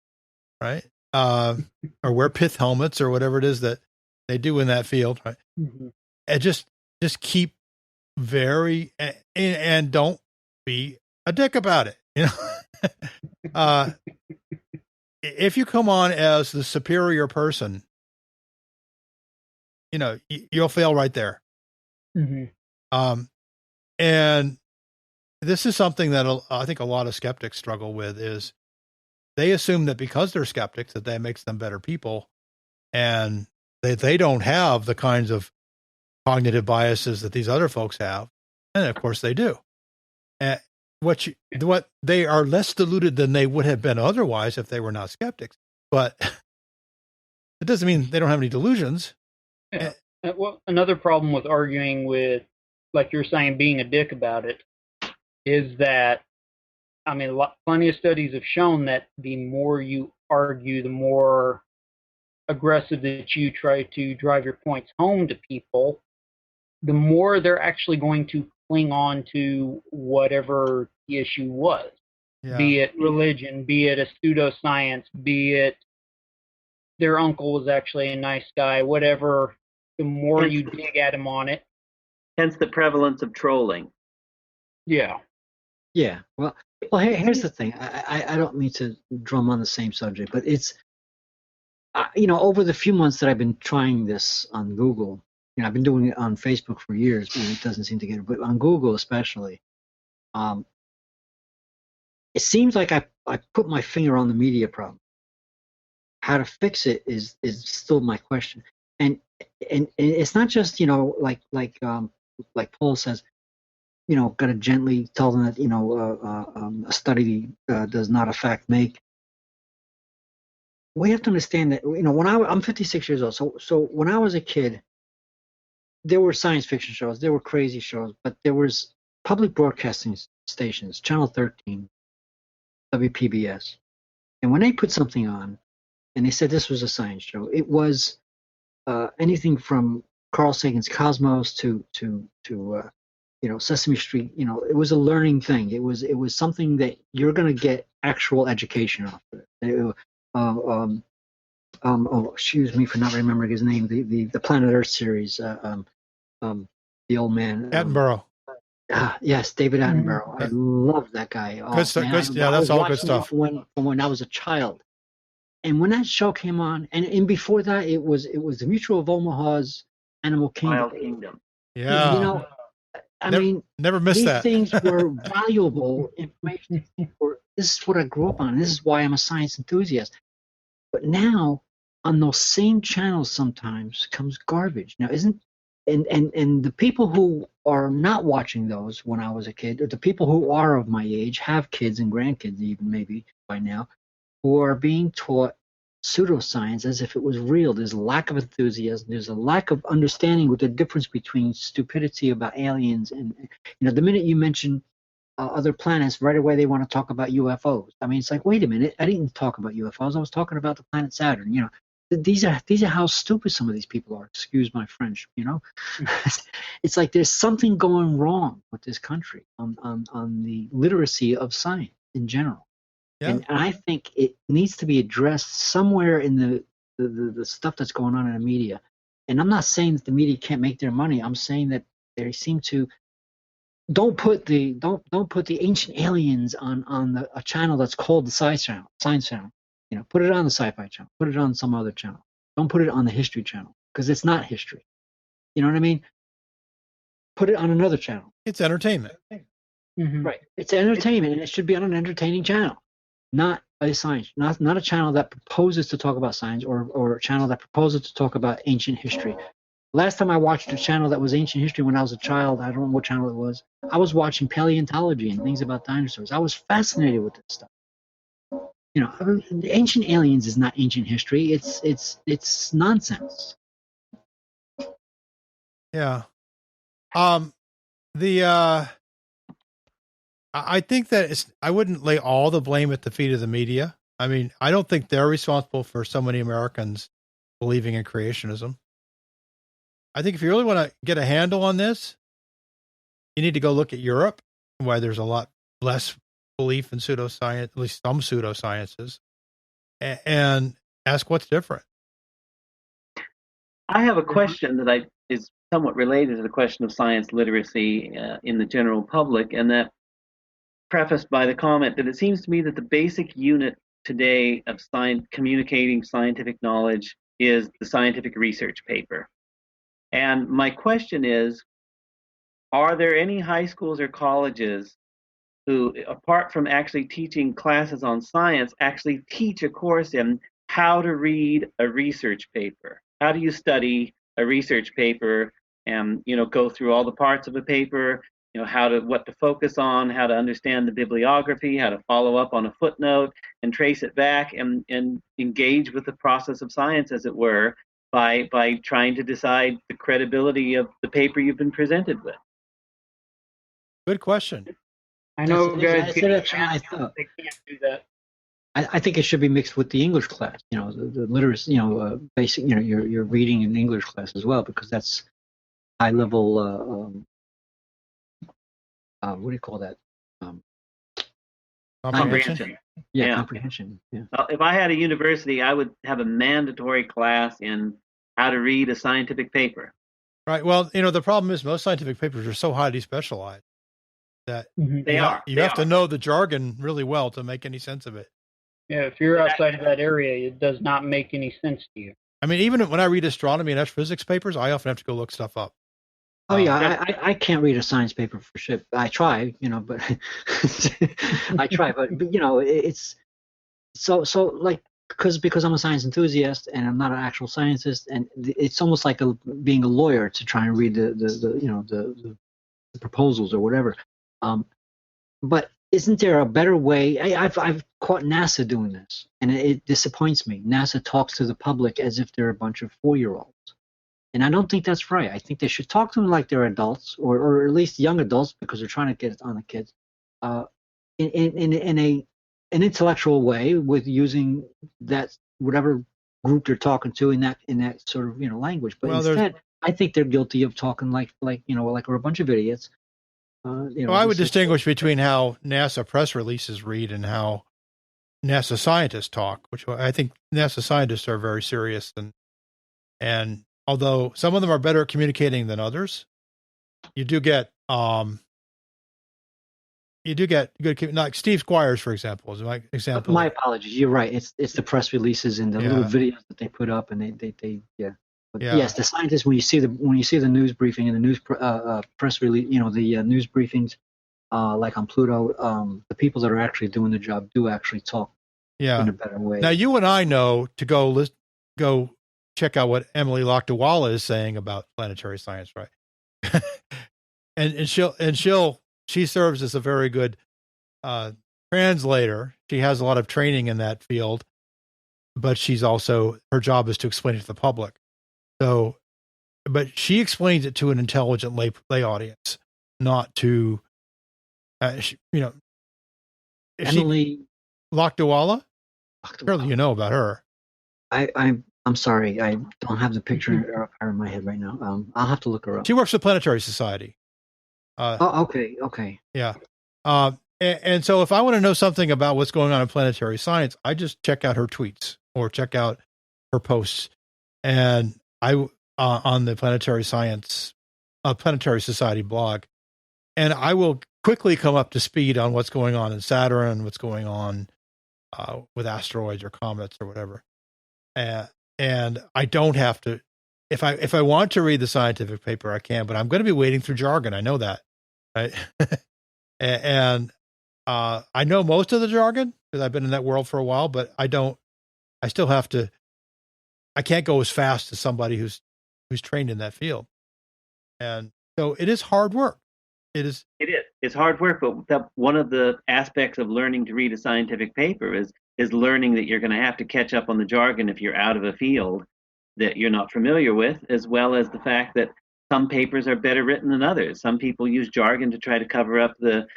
[SPEAKER 1] right? Or wear pith helmets or whatever it is that they do in that field, right? Mm-hmm. And just keep and don't be a dick about it, you know. If you come on as the superior person, you know, you'll fail right there. Mm-hmm. And this is something that I think a lot of skeptics struggle with, is they assume that because they're skeptics that makes them better people, and they don't have the kinds of cognitive biases that these other folks have. And of course they do. And what they are less deluded than they would have been otherwise if they were not skeptics. But it doesn't mean they don't have any delusions.
[SPEAKER 4] Yeah. Well, another problem with arguing with, like you're saying, being a dick about it, is that, I mean, plenty of studies have shown that the more you argue, the more aggressive that you try to drive your points home to people, the more they're actually going to cling on to whatever the issue was. Yeah. Be it religion, be it a pseudoscience, be it their uncle was actually a nice guy, whatever. The more you dig at him on it.
[SPEAKER 2] Hence the prevalence of trolling.
[SPEAKER 4] Yeah.
[SPEAKER 3] Yeah. Well, here's the thing. I don't mean to drum on the same subject, but it's, you know, over the few months that I've been trying this on Google, you know, I've been doing it on Facebook for years, but it doesn't seem to get it. But on Google especially, it seems like I put my finger on the media problem. How to fix it is still my question. And it's not just, you know, like Paul says, you know, got to gently tell them that, you know, a study does not a fact make. We have to understand that, you know, when I'm 56 years old, so when I was a kid, there were science fiction shows, there were crazy shows, but there was public broadcasting stations, Channel 13, WPBS, and when they put something on, and they said this was a science show, it was anything from Carl Sagan's Cosmos to you know, Sesame Street. You know, it was a learning thing. It was something that you're going to get actual education off of it. Oh, excuse me for not remembering his name. The Planet Earth series. The old man.
[SPEAKER 1] Attenborough.
[SPEAKER 3] Yes, David Attenborough. I love that guy. Oh,
[SPEAKER 1] good, yeah, that's all good stuff.
[SPEAKER 3] From when I was a child, and when that show came on, and before that, it was the Mutual of Omaha's Animal Kingdom.
[SPEAKER 2] Wild Kingdom.
[SPEAKER 1] Yeah.
[SPEAKER 3] You know, I mean,
[SPEAKER 1] never missed that.
[SPEAKER 3] These things were valuable information. This is what I grew up on. This is why I'm a science enthusiast. But now, on those same channels, sometimes comes garbage. Now, and the people who are not watching those when I was a kid, or the people who are of my age, have kids and grandkids even maybe by now, who are being taught pseudoscience as if it was real. There's a lack of enthusiasm. There's a lack of understanding with the difference between stupidity about aliens and, you know, the minute you mention other planets, right away they want to talk about UFOs. I mean, it's like, wait a minute, I didn't talk about UFOs. I was talking about the planet Saturn. You know, these are how stupid some of these people are. Excuse my French. You know, it's like there's something going wrong with this country on the literacy of science in general. Yeah. And I think it needs to be addressed somewhere in the stuff that's going on in the media. And I'm not saying that the media can't make their money. I'm saying that they seem to don't put the ancient aliens on a channel that's called the Science Channel. Put it on the Sci-Fi Channel. Put it on some other channel. Don't put it on the History Channel because it's not history. You know what I mean? Put it on another channel.
[SPEAKER 1] It's entertainment.
[SPEAKER 4] Mm-hmm.
[SPEAKER 3] Right. It's entertainment, and it should be on an entertaining channel, not a science, not a channel that proposes to talk about science or a channel that proposes to talk about ancient history. Last time I watched a channel that was ancient history when I was a child, I don't know what channel it was. I was watching paleontology and things about dinosaurs. I was fascinated with this stuff. The ancient aliens is not ancient history. It's nonsense.
[SPEAKER 1] Yeah. I think that I wouldn't lay all the blame at the feet of the media. I mean, I don't think they're responsible for so many Americans believing in creationism. I think if you really want to get a handle on this, you need to go look at Europe, where there's a lot less belief in pseudoscience, at least some pseudosciences, and ask what's different.
[SPEAKER 2] I have a question that is somewhat related to the question of science literacy in the general public, and that prefaced by the comment that it seems to me that the basic unit today of communicating scientific knowledge is the scientific research paper. And my question is, are there any high schools or colleges who, apart from actually teaching classes on science, actually teach a course in how to read a research paper? How do you study a research paper and, go through all the parts of a paper, what to focus on, how to understand the bibliography, how to follow up on a footnote and trace it back and engage with the process of science, as it were, by trying to decide the credibility of the paper you've been presented with?
[SPEAKER 1] Good question.
[SPEAKER 4] I know guys
[SPEAKER 3] they can't
[SPEAKER 4] do that.
[SPEAKER 3] I think it should be mixed with the English class, the literacy, basic, your reading in English class as well, because that's high level, what do you call that?
[SPEAKER 1] Comprehension.
[SPEAKER 3] Yeah, comprehension. Yeah.
[SPEAKER 2] Well, if I had a university, I would have a mandatory class in how to read a scientific paper.
[SPEAKER 1] Right. Well, the problem is most scientific papers are so highly specialized that you have to know the jargon really well to make any sense of it.
[SPEAKER 4] Yeah, if you're outside of that area, it does not make any sense to you.
[SPEAKER 1] I mean, even when I read astronomy and astrophysics papers, I often have to go look stuff up.
[SPEAKER 3] Oh yeah, I can't read a science paper for shit. I try, but I try, but it's so like because I'm a science enthusiast and I'm not an actual scientist, and it's almost like being a lawyer to try and read the proposals or whatever. But isn't there a better way? I've caught NASA doing this, and it disappoints me. NASA talks to the public as if they're a bunch of 4-year-olds. And I don't think that's right. I think they should talk to them like they're adults, or at least young adults, because they're trying to get it on the kids, in an intellectual way, with using that whatever group they're talking to in that sort of language. But instead, I think they're guilty of talking like we're a bunch of idiots.
[SPEAKER 1] I would distinguish between how NASA press releases read and how NASA scientists talk, which I think NASA scientists are very serious and although some of them are better at communicating than others, you do get good, like Steve Squires, for example, is my example.
[SPEAKER 3] My apologies. You're right. It's the press releases and the little videos that they put up, and they. But yes, the scientists, when you see the news briefing and the news press release, the news briefings, like on Pluto, the people that are actually doing the job do actually talk in a better way.
[SPEAKER 1] Now, you and I know to go check out what Emily Lakdawala is saying about planetary science, right? and she serves as a very good translator. She has a lot of training in that field, but her job is to explain it to the public. So, but she explains it to an intelligent lay audience, not to,
[SPEAKER 3] Emily
[SPEAKER 1] Lakdawala. Surely you know about her.
[SPEAKER 3] I'm sorry, I don't have the picture in my head right now. I'll have to look her up.
[SPEAKER 1] She works for the Planetary Society.
[SPEAKER 3] Okay.
[SPEAKER 1] Yeah. And so if I want to know something about what's going on in planetary science, I just check out her tweets or check out her posts. And I on the Planetary Society blog, and I will quickly come up to speed on what's going on in Saturn, what's going on with asteroids or comets or whatever. And I don't have to, if I want to read the scientific paper, I can, but I'm going to be wading through jargon. I know that, right? and I know most of the jargon because I've been in that world for a while, but I still have to, I can't go as fast as somebody who's trained in that field. And so it is hard work. It is.
[SPEAKER 2] It's hard work, but one of the aspects of learning to read a scientific paper is learning that you're going to have to catch up on the jargon if you're out of a field that you're not familiar with, as well as the fact that some papers are better written than others. Some people use jargon to try to cover up the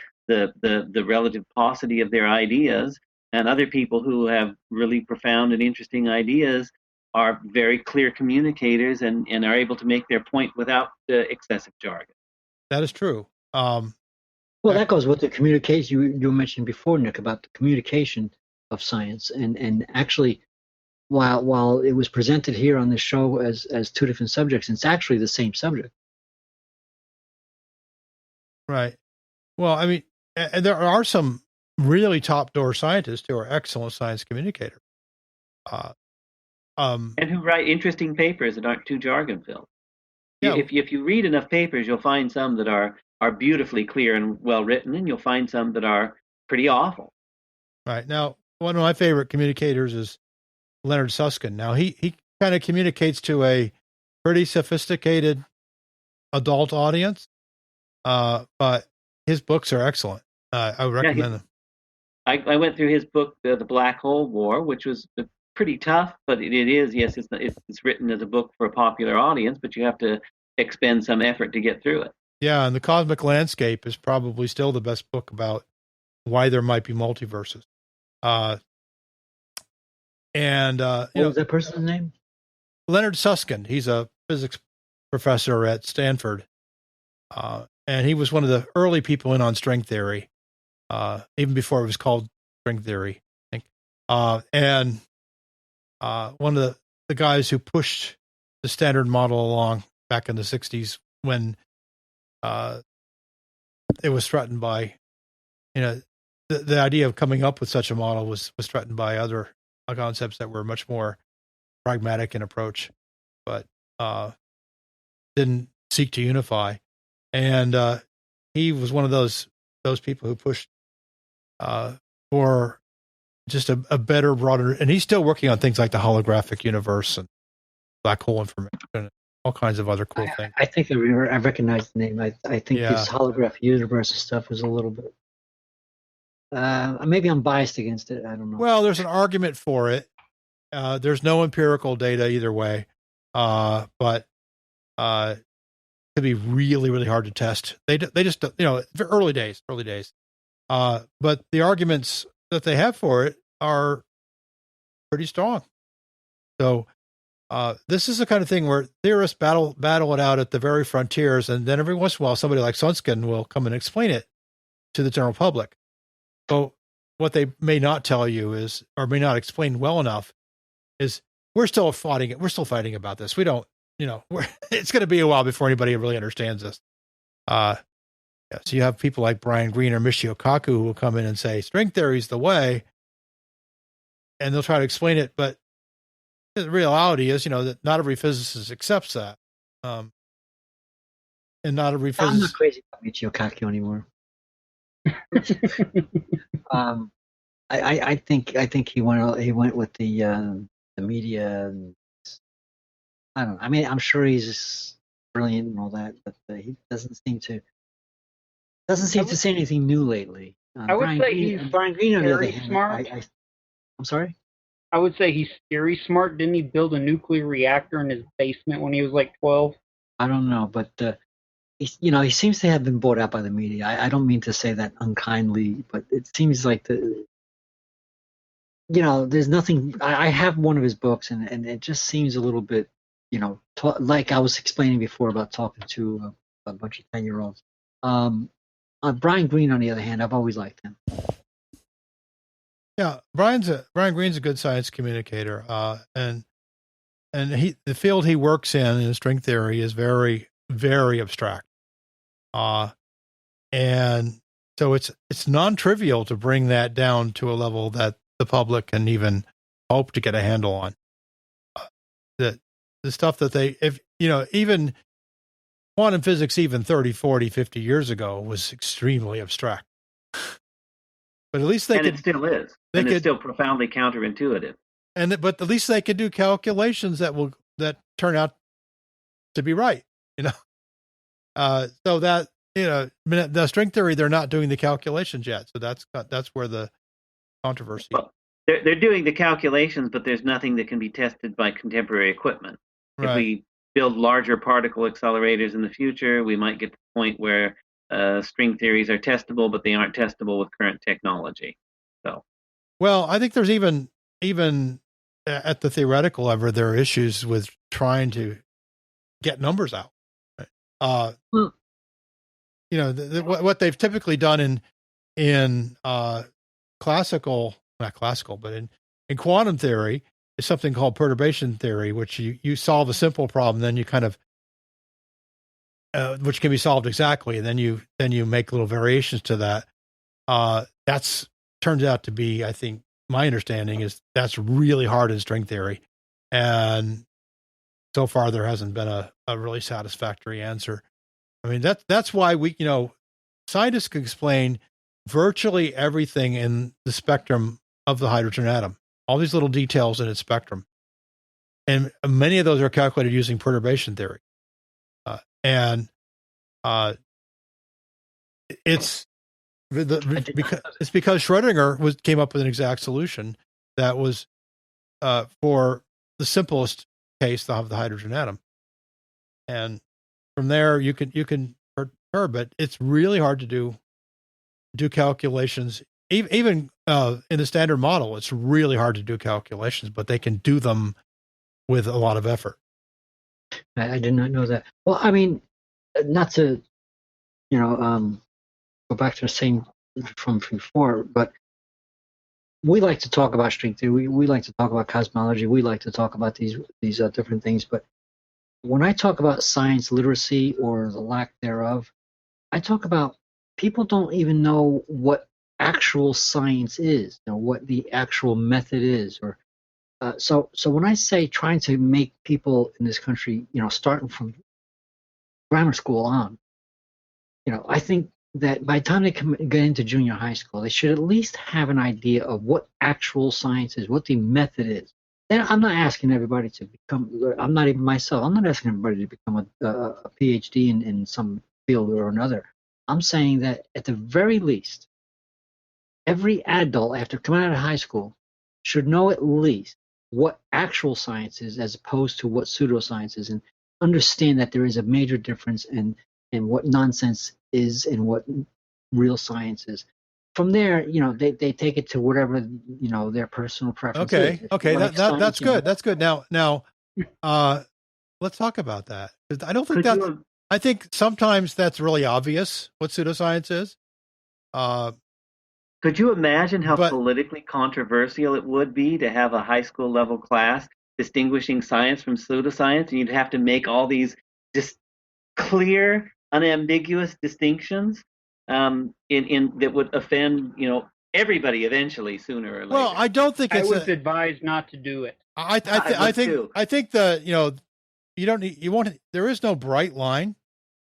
[SPEAKER 2] relative paucity of their ideas, and other people who have really profound and interesting ideas are very clear communicators and are able to make their point without excessive jargon.
[SPEAKER 1] That is true.
[SPEAKER 3] Well, that goes with the communication you mentioned before, Nick, about the communication of science. And actually, while it was presented here on this show as two different subjects, it's actually the same subject.
[SPEAKER 1] Right. Well, I mean, there are some really top door scientists who are excellent science communicators.
[SPEAKER 2] And who write interesting papers that aren't too jargon filled.
[SPEAKER 1] Yeah.
[SPEAKER 2] If you read enough papers, you'll find some that are beautifully clear and well written, and you'll find some that are pretty awful.
[SPEAKER 1] Right. Now, one of my favorite communicators is Leonard Susskind. Now, he kind of communicates to a pretty sophisticated adult audience, but his books are excellent. I would recommend them.
[SPEAKER 2] I went through his book, The Black Hole War, which was pretty tough, but it is, yes, it's written as a book for a popular audience, but you have to expend some effort to get through it.
[SPEAKER 1] Yeah, and The Cosmic Landscape is probably still the best book about why there might be multiverses. What
[SPEAKER 3] was that person's name?
[SPEAKER 1] Leonard Susskind. He's a physics professor at Stanford. And he was one of the early people in on string theory, even before it was called string theory, I think. And one of the guys who pushed the Standard Model along back in the 60s when it was threatened by, the idea of coming up with such a model was threatened by other concepts that were much more pragmatic in approach, but didn't seek to unify. And he was one of those people who pushed for just a better, broader, and he's still working on things like the holographic universe and black hole information and all kinds of other cool things.
[SPEAKER 3] I think I recognize the name. I think this holographic universe stuff is a little bit. Maybe I'm biased against it. I don't know.
[SPEAKER 1] Well, there's an argument for it. There's no empirical data either way, but it could be really, really hard to test. They just, early days. But the arguments that they have for it are pretty strong. So this is the kind of thing where theorists battle it out at the very frontiers, and then every once in a while somebody like Susskind will come and explain it to the general public. So what they may not tell you is, or may not explain well enough, is we're still fighting about this. We don't, it's going to be a while before anybody really understands this. So you have people like Brian Greene or Michio Kaku who will come in and say string theory is the way, and they'll try to explain it, but the reality is, that not every physicist accepts that, and not every physicist.
[SPEAKER 3] I'm not crazy about Michio Kaku anymore. I think he went with the media. And, I don't know. I mean, I'm sure he's brilliant and all that, but he doesn't seem to say anything new lately.
[SPEAKER 4] I would say he's
[SPEAKER 3] Brian Greene on the other
[SPEAKER 4] very
[SPEAKER 3] hand.
[SPEAKER 4] smart.
[SPEAKER 3] I'm sorry?
[SPEAKER 4] I would say he's scary smart. Didn't he build a nuclear reactor in his basement when he was like 12?
[SPEAKER 3] I don't know, but he seems to have been bought out by the media. I don't mean to say that unkindly, but it seems like there's nothing. I have one of his books, and it just seems a little bit, like I was explaining before about talking to a bunch of 10-year-olds. Brian Greene, on the other hand, I've always liked him.
[SPEAKER 1] Yeah, Brian Greene's a good science communicator, and the field he works in string theory is very, very abstract. And so it's non-trivial to bring that down to a level that the public can even hope to get a handle on. The stuff that even quantum physics, even 30, 40, 50 years ago, was extremely abstract. But at least
[SPEAKER 2] it still is. It's still profoundly counterintuitive.
[SPEAKER 1] But at least they could do calculations that turn out to be right. So that the string theory, they're not doing the calculations yet. So that's where the controversy.
[SPEAKER 2] Well, they're doing the calculations, but there's nothing that can be tested by contemporary equipment. Right. If we build larger particle accelerators in the future, we might get to the point where string theories are testable, but they aren't testable with current technology. So,
[SPEAKER 1] well, I think there's even at the theoretical level, there are issues with trying to get numbers out. Right? What they've typically done in classical, not classical, but in quantum theory is something called perturbation theory, which you solve a simple problem, then you kind of which can be solved exactly, and then you make little variations to that. That's turns out to be, I think, my understanding is that's really hard in string theory, and so far there hasn't been a really satisfactory answer. I mean, that's why scientists can explain virtually everything in the spectrum of the hydrogen atom, all these little details in its spectrum, and many of those are calculated using perturbation theory. It's because Schrödinger came up with an exact solution that was for the simplest case of the hydrogen atom, and from there you can perturb it. It's really hard to do calculations, even in the standard model. It's really hard to do calculations, but they can do them with a lot of effort.
[SPEAKER 3] I did not know that. Well, I mean, not to, go back to the same from before, but we like to talk about string theory. We like to talk about cosmology. We like to talk about these different things. But when I talk about science literacy or the lack thereof, I talk about people don't even know what actual science is, what the actual method is, or so when I say trying to make people in this country, starting from grammar school on, I think that by the time they get into junior high school, they should at least have an idea of what actual science is, what the method is. And I'm not asking everybody to become, I'm not even myself, I'm not asking everybody to become a PhD in some field or another. I'm saying that at the very least, every adult after coming out of high school should know at least what actual science is as opposed to what pseudoscience is, and understand that there is a major difference in what nonsense is and what real science is. From there, they take it to whatever, their personal preference is.
[SPEAKER 1] Okay. That's good. That's good. Now, let's talk about that. I don't think I think sometimes that's really obvious what pseudoscience is.
[SPEAKER 2] Could you imagine how politically controversial it would be to have a high school level class distinguishing science from pseudoscience, and you'd have to make all these just clear, unambiguous distinctions in that would offend everybody eventually, sooner or later.
[SPEAKER 1] Well, I don't think
[SPEAKER 4] I was advised not to do it.
[SPEAKER 1] I think that you don't need, you won't. There is no bright line,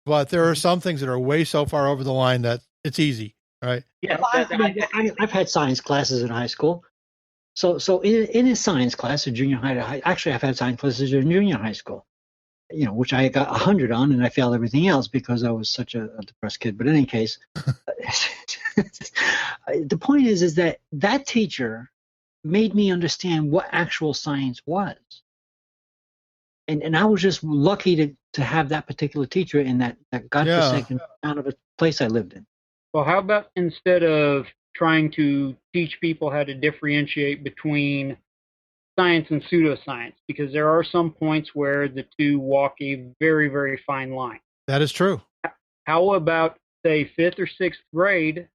[SPEAKER 1] but there are some things that are way so far over the line that it's easy. Right.
[SPEAKER 2] Yeah,
[SPEAKER 3] I've had science classes in high school. So in a science class, a junior high, actually I've had science classes in junior high school, which I got 100 on, and I failed everything else because I was such a depressed kid. But in any case, the point is that teacher made me understand what actual science was. And I was just lucky to have that particular teacher in that godforsaken town of a place I lived in.
[SPEAKER 4] Well, how about instead of trying to teach people how to differentiate between science and pseudoscience, because there are some points where the two walk a very, very fine line.
[SPEAKER 1] That is true.
[SPEAKER 4] How about, say, 5th or 6th grade,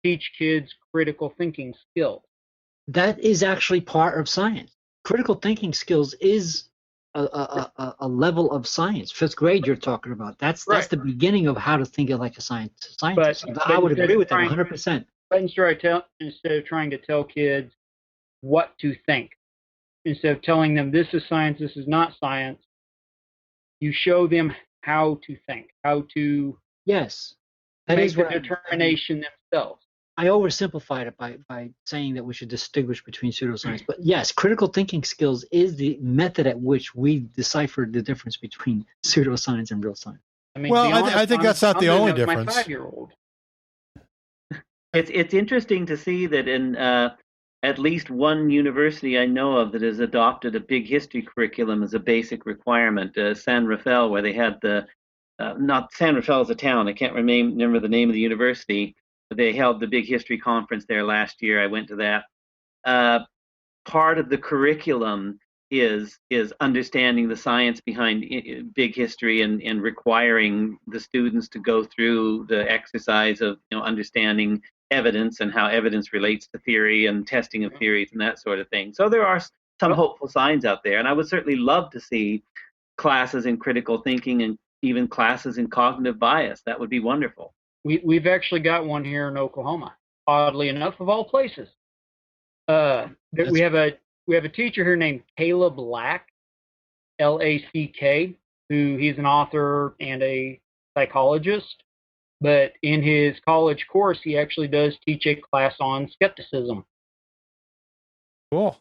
[SPEAKER 4] teach kids critical thinking skills?
[SPEAKER 3] That is actually part of science. Critical thinking skills is a level of science. 5th grade you're talking about. That's the beginning of how to think of like a scientist.
[SPEAKER 4] But
[SPEAKER 3] I would agree with that 100%.
[SPEAKER 4] But instead of trying to tell kids what to think, instead of telling them this is science, this is not science, you show them how to think, how to make the determination themselves.
[SPEAKER 3] I oversimplified it by saying that we should distinguish between pseudoscience. But yes, critical thinking skills is the method at which we deciphered the difference between pseudoscience and real science.
[SPEAKER 1] I mean, I think that's not the only difference.
[SPEAKER 4] My 5-year-old.
[SPEAKER 2] It's interesting to see that in at least one university I know of that has adopted a big history curriculum as a basic requirement. San Rafael, where they had not San Rafael is a town. I can't remember the name of the university. They held the big history conference there last year. I went to that. Part of the curriculum is understanding the science behind big history and requiring the students to go through the exercise of understanding evidence and how evidence relates to theory and testing of theories and that sort of thing. So there are some hopeful signs out there, and I would certainly love to see classes in critical thinking and even classes in cognitive bias. That would be wonderful.
[SPEAKER 4] We've actually got one here in Oklahoma, oddly enough, of all places. We have a teacher here named Caleb Lack, Lack, who he's an author and a psychologist. But in his college course, he actually does teach a class on skepticism.
[SPEAKER 1] Cool.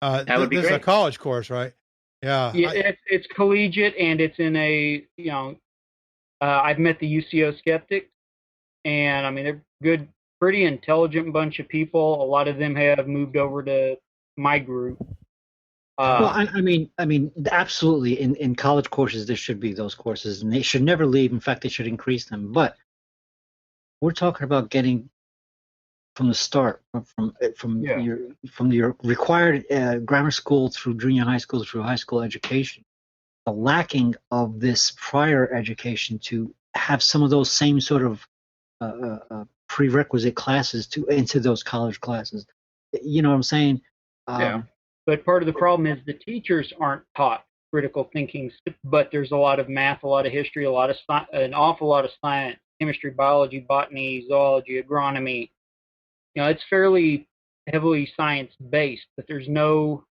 [SPEAKER 2] That would be
[SPEAKER 1] this
[SPEAKER 2] great.
[SPEAKER 1] is a college course, right? Yeah.
[SPEAKER 4] It's collegiate, and it's in a I've met the UCO skeptics. And I mean, they're good, pretty intelligent bunch of people. A lot of them have moved over to my group.
[SPEAKER 3] Well, I mean, absolutely. In college courses, there should be those courses, and they should never leave. In fact, they should increase them. But we're talking about getting from the start, from your required grammar school through junior high school through high school education. The lacking of this prior education to have some of those same sort of prerequisite classes into those college classes. You know what I'm saying?
[SPEAKER 4] But part of the problem is the teachers aren't taught critical thinking, but there's a lot of math, a lot of history, an awful lot of science, chemistry, biology, botany, zoology, agronomy. It's fairly heavily science-based, but there's no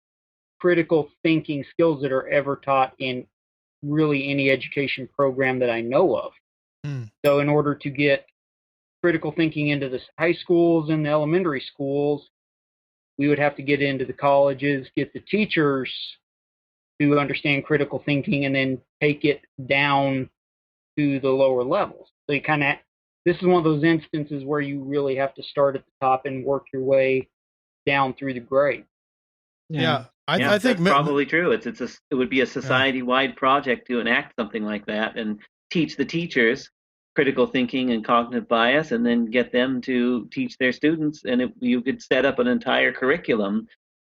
[SPEAKER 4] critical thinking skills that are ever taught in really any education program that I know of. So in order to get critical thinking into the high schools and the elementary schools, we would have to get into the colleges, get the teachers to understand critical thinking, and then take it down to the lower levels. So this is one of those instances where you really have to start at the top and work your way down through the grade.
[SPEAKER 1] Yeah. I think
[SPEAKER 2] that's probably true. It would be a society-wide project to enact something like that and teach the teachers critical thinking and cognitive bias, and then get them to teach their students. And you could set up an entire curriculum,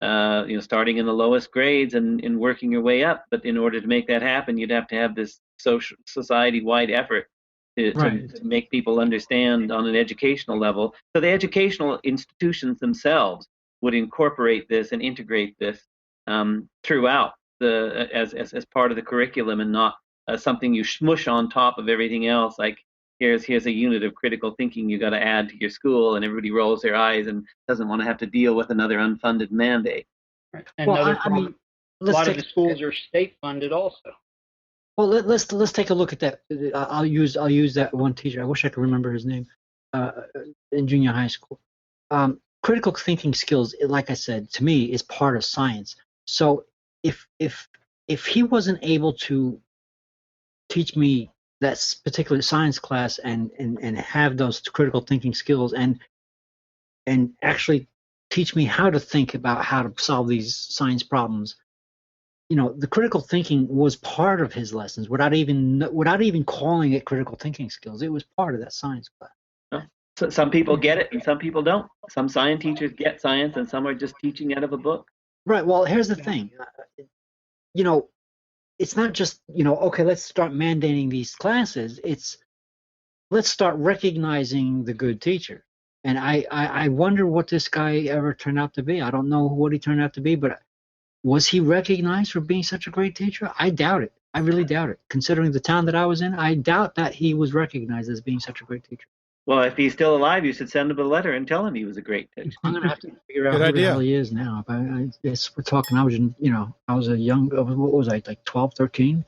[SPEAKER 2] starting in the lowest grades and working your way up. But in order to make that happen, you'd have to have this society-wide effort to make people understand on an educational level. So the educational institutions themselves would incorporate this and integrate this throughout as part of the curriculum, and not something you smush on top of everything else. Like here's a unit of critical thinking you got to add to your school, and everybody rolls their eyes and doesn't want to have to deal with another unfunded mandate.
[SPEAKER 4] Right. And a lot of the schools are state funded also.
[SPEAKER 3] Well, let's take a look at that. I'll use that one teacher. I wish I could remember his name. In junior high school, critical thinking skills, like I said, to me is part of science. So if he wasn't able to teach me that particular science class and have those critical thinking skills and actually teach me how to think about how to solve these science problems, the critical thinking was part of his lessons without even calling it critical thinking skills. It was part of that science class.
[SPEAKER 2] So some people get it and some people don't. Some science teachers get science and some are just teaching out of a book.
[SPEAKER 3] Right. Well, here's the thing. It's not just, okay, let's start mandating these classes. It's let's start recognizing the good teacher. And I wonder what this guy ever turned out to be. I don't know what he turned out to be, but Was he recognized for being such a great teacher? I doubt it. I really doubt it. Considering the town that I was in, I doubt that he was recognized as being such a great teacher.
[SPEAKER 2] Well, if he's still alive, you should send him a letter and tell him he was a great teacher.
[SPEAKER 3] I'm gonna have to figure out
[SPEAKER 1] Good
[SPEAKER 3] who
[SPEAKER 1] idea.
[SPEAKER 3] the hell he is now. But we're talking. I was I was a young. What was I, like 12, 13?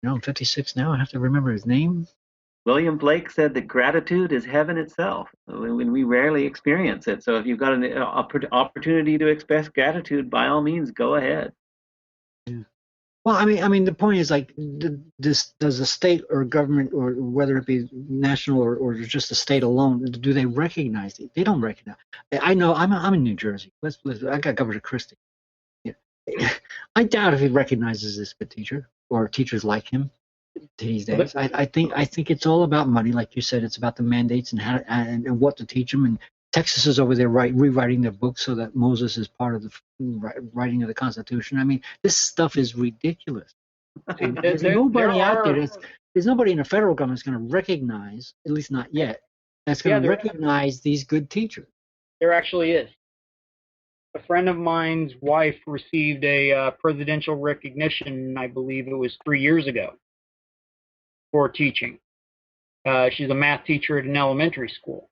[SPEAKER 3] I'm 56 now. I have to remember his name.
[SPEAKER 2] William Blake said that gratitude is heaven itself, when we rarely experience it. So if you've got an opportunity to express gratitude, by all means, go ahead.
[SPEAKER 3] Yeah. Well, I mean, the point is, like, does the state or government, or whether it be national or just the state alone, do they recognize it? They don't recognize. I know. I'm in New Jersey. I got Governor Christie. Yeah. I doubt if he recognizes this good teacher or teachers like him these days. I think it's all about money, like you said. It's about the mandates and how and what to teach them. And Texas is over there rewriting their books so that Moses is part of the writing of the Constitution. I mean, this stuff is ridiculous. And there's nobody out there. There's nobody in the federal government that's going to recognize, at least not yet, that's going to recognize these good teachers.
[SPEAKER 4] There actually is. A friend of mine's wife received a presidential recognition, I believe it was 3 years ago, for teaching. She's a math teacher at an elementary school,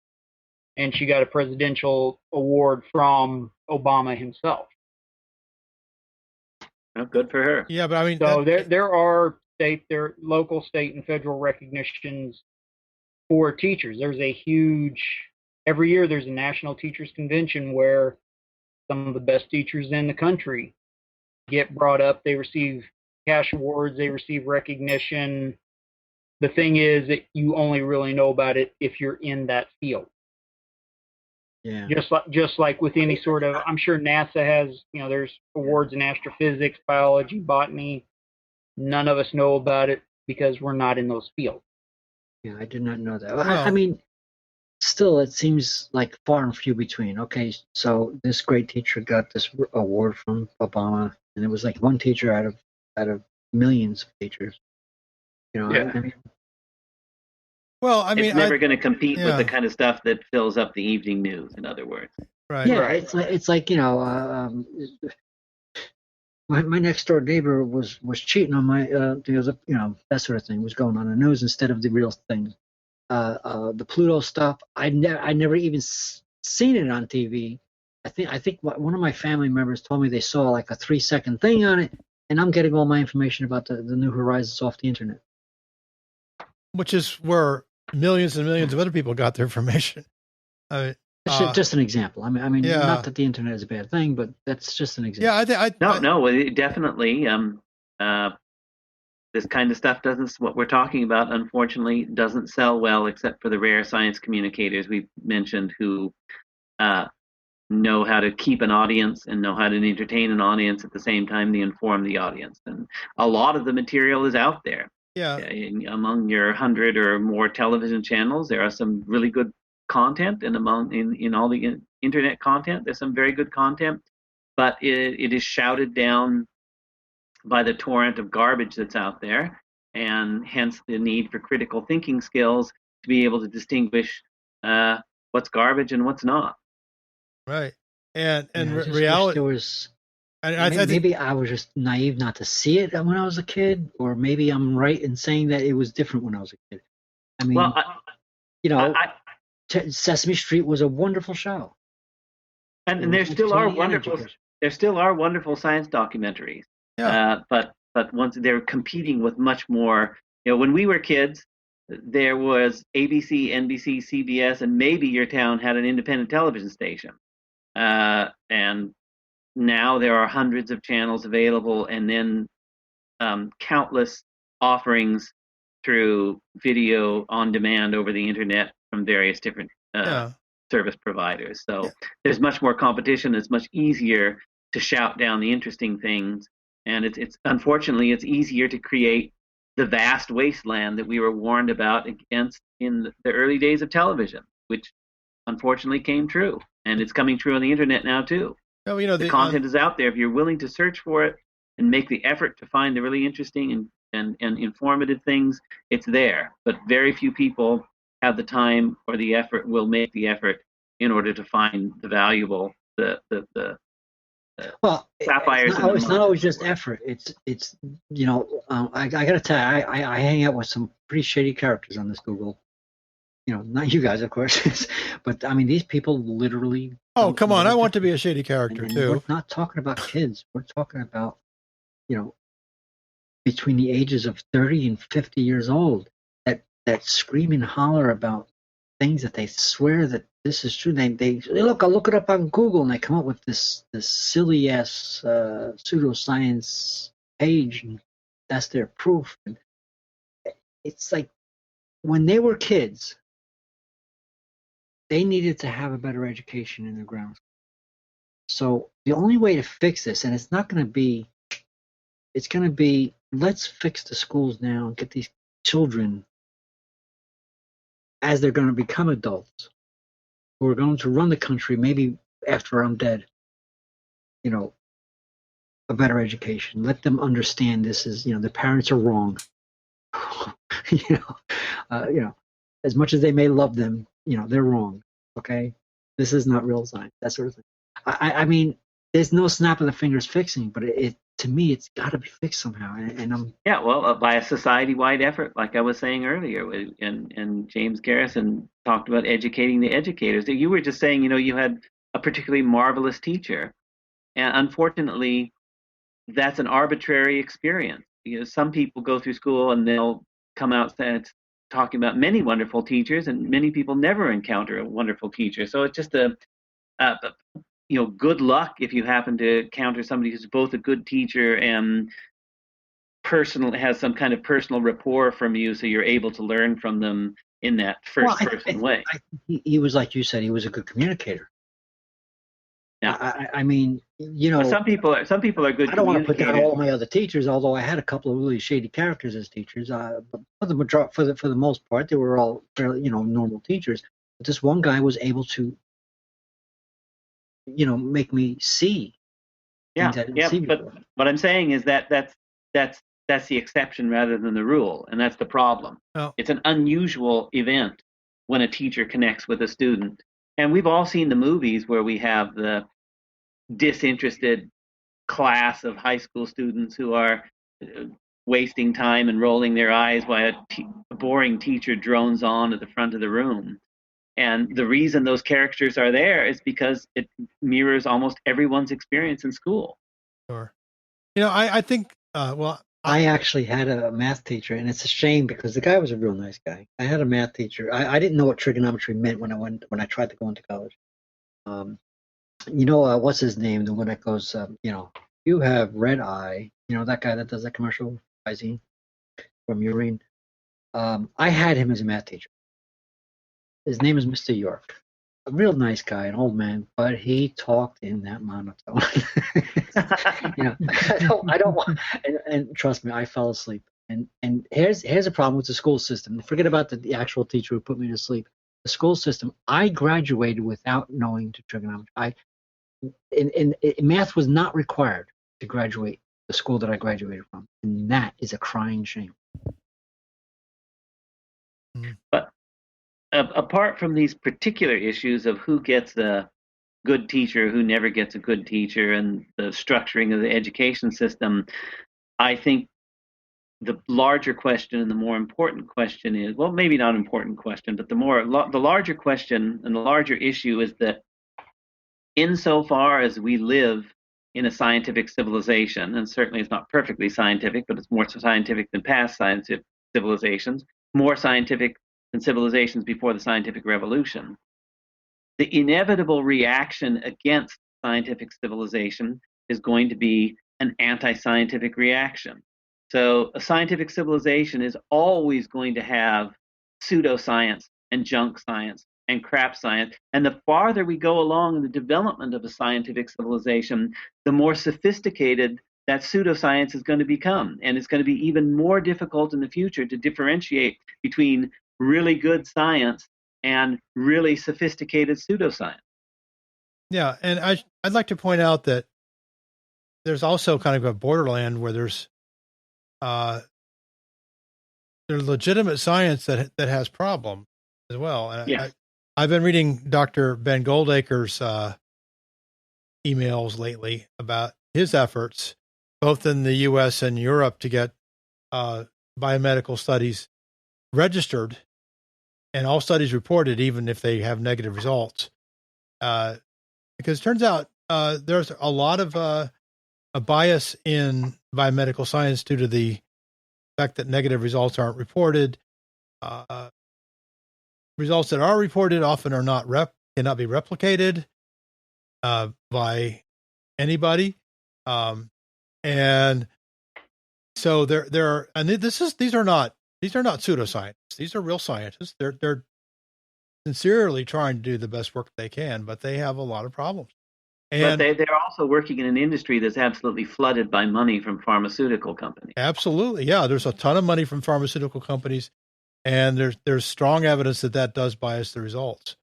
[SPEAKER 4] and she got a presidential award from Obama himself.
[SPEAKER 2] Well, good for her.
[SPEAKER 1] Yeah, but I mean,
[SPEAKER 4] so there are local, state, and federal recognitions for teachers. Every year there's a national teachers convention where some of the best teachers in the country get brought up. They receive cash awards. They receive recognition. The thing is that you only really know about it if you're in that field.
[SPEAKER 3] Yeah.
[SPEAKER 4] Just like with any sort of, I'm sure NASA has, there's awards in astrophysics, biology, botany. None of us know about it because we're not in those fields.
[SPEAKER 3] Yeah, I did not know that. I mean, still, it seems like far and few between. Okay, so this great teacher got this award from Obama, and it was like one teacher out of millions of teachers.
[SPEAKER 2] Yeah.
[SPEAKER 3] I mean,
[SPEAKER 1] well, I mean,
[SPEAKER 2] it's never going to compete with the kind of stuff that fills up the evening news. In other words,
[SPEAKER 1] right?
[SPEAKER 3] Yeah,
[SPEAKER 1] right.
[SPEAKER 3] It's like my next door neighbor was cheating on my that sort of thing was going on in the news instead of the real thing. The Pluto stuff, I never even seen it on TV. I think one of my family members told me they saw like a 3-second thing on it, and I'm getting all my information about the New Horizons off the internet.
[SPEAKER 1] Which is where millions and millions of other people got their information.
[SPEAKER 3] Just an example. I mean, not that the internet is a bad thing, but that's just an example.
[SPEAKER 2] Yeah, no, definitely. This kind of stuff what we're talking about, unfortunately, doesn't sell well, except for the rare science communicators we've mentioned who know how to keep an audience and know how to entertain an audience at the same time they inform the audience. And a lot of the material is out there.
[SPEAKER 1] Yeah.
[SPEAKER 2] Among your 100 or more television channels, there are some really good content, and in all the internet content, there's some very good content, but it is shouted down by the torrent of garbage that's out there, and hence the need for critical thinking skills to be able to distinguish what's garbage and what's not.
[SPEAKER 1] Right. And
[SPEAKER 3] reality was. Maybe I was just naive not to see it when I was a kid, or maybe I'm right in saying that it was different when I was a kid. I mean, Sesame Street was a wonderful show,
[SPEAKER 2] and there still are wonderful science documentaries.
[SPEAKER 1] Yeah.
[SPEAKER 2] But once they're competing with much more. When we were kids, there was ABC, NBC, CBS, and maybe your town had an independent television station, and now there are hundreds of channels available, and then countless offerings through video on demand over the internet from various different service providers. So there's much more competition. It's much easier to shout down the interesting things, and it's unfortunately it's easier to create the vast wasteland that we were warned about against in the early days of television, which unfortunately came true, and it's coming true on the internet now too.
[SPEAKER 1] Oh,
[SPEAKER 2] the content is out there. If you're willing to search for it and make the effort to find the really interesting and informative things, it's there. But very few people have the time or the effort, will make the effort in order to find the valuable, the
[SPEAKER 3] Well,
[SPEAKER 2] sapphires.
[SPEAKER 3] it's not always just effort. It's I got to tell you, I hang out with some pretty shady characters on this Google. Not you guys, of course, but I mean, these people literally.
[SPEAKER 1] Oh, come on! I want to be a shady character too.
[SPEAKER 3] We're not talking about kids. We're talking about, between the ages of 30 and 50 years old, that scream and holler about things that they swear that this is true. They look, I'll look it up on Google, and they come up with this silly ass pseudoscience page, and that's their proof. And it's like when they were kids, they needed to have a better education in their ground. So the only way to fix this, and it's going to be, let's fix the schools now and get these children, as they're going to become adults, who are going to run the country, maybe after I'm dead, a better education. Let them understand this is, the parents are wrong. As much as they may love them, they're wrong. Okay, this is not real science. That sort of thing. I mean, there's no snap of the fingers fixing, but to me, it's got to be fixed somehow. And
[SPEAKER 2] by a society-wide effort, like I was saying earlier, and James Garrison talked about educating the educators. You were just saying, you had a particularly marvelous teacher, and unfortunately, that's an arbitrary experience. Some people go through school and they'll come out talking about many wonderful teachers, and many people never encounter a wonderful teacher. So it's just good luck if you happen to encounter somebody who's both a good teacher and has some kind of personal rapport from you, so you're able to learn from them in that first-person way.
[SPEAKER 3] He was, like you said, he was a good communicator. Yeah, I mean,
[SPEAKER 2] some people are good.
[SPEAKER 3] I don't want to put down all my other teachers, although I had a couple of really shady characters as teachers. But for the most part, they were all fairly, normal teachers. But this one guy was able to, make me see.
[SPEAKER 2] But what I'm saying is that's the exception rather than the rule, and that's the problem.
[SPEAKER 1] Oh.
[SPEAKER 2] It's an unusual event when a teacher connects with a student, and we've all seen the movies where we have the disinterested class of high school students who are wasting time and rolling their eyes while a boring teacher drones on at the front of the room. And the reason those characters are there is because it mirrors almost everyone's experience in school.
[SPEAKER 1] Sure. I think,
[SPEAKER 3] I actually had a math teacher, and it's a shame because the guy was a real nice guy. I had a math teacher. I didn't know what trigonometry meant when I tried to go into college. What's his name? The one that goes, you have red eye. That guy that does that commercial, Visine, from Urine. I had him as a math teacher. His name is Mr. York. A real nice guy, an old man, but he talked in that monotone. I don't want, and trust me, I fell asleep. And here's a problem with the school system. Forget about the actual teacher who put me to sleep. The school system. I graduated without knowing trigonometry. Math was not required to graduate the school that I graduated from, and that is a crying shame.
[SPEAKER 2] But apart from these particular issues of who gets a good teacher, who never gets a good teacher, and the structuring of the education system, I think the larger question and the more important question is, well, maybe not important question, but the larger question and the larger issue is that insofar as we live in a scientific civilization, and certainly it's not perfectly scientific, but it's more scientific than past scientific civilizations, more scientific than civilizations before the scientific revolution, the inevitable reaction against scientific civilization is going to be an anti-scientific reaction. So a scientific civilization is always going to have pseudoscience and junk science and crap science. And the farther we go along in the development of a scientific civilization, the more sophisticated that pseudoscience is going to become. And it's going to be even more difficult in the future to differentiate between really good science and really sophisticated pseudoscience.
[SPEAKER 1] Yeah, and I'd like to point out that there's also kind of a borderland where there's legitimate science that has problems as well. And
[SPEAKER 2] yes.
[SPEAKER 1] I've been reading Dr. Ben Goldacre's emails lately about his efforts, both in the U.S. and Europe, to get biomedical studies registered and all studies reported, even if they have negative results. Because it turns out there's a lot of a bias in biomedical science due to the fact that negative results aren't reported. Results that are reported often are cannot be replicated by anybody, and so there are, and these are not pseudoscientists. These are real scientists. They're sincerely trying to do the best work they can, but they have a lot of problems. And
[SPEAKER 2] but they're also working in an industry that's absolutely flooded by money from pharmaceutical companies.
[SPEAKER 1] Absolutely, yeah. There's a ton of money from pharmaceutical companies, and there's strong evidence that does bias the results.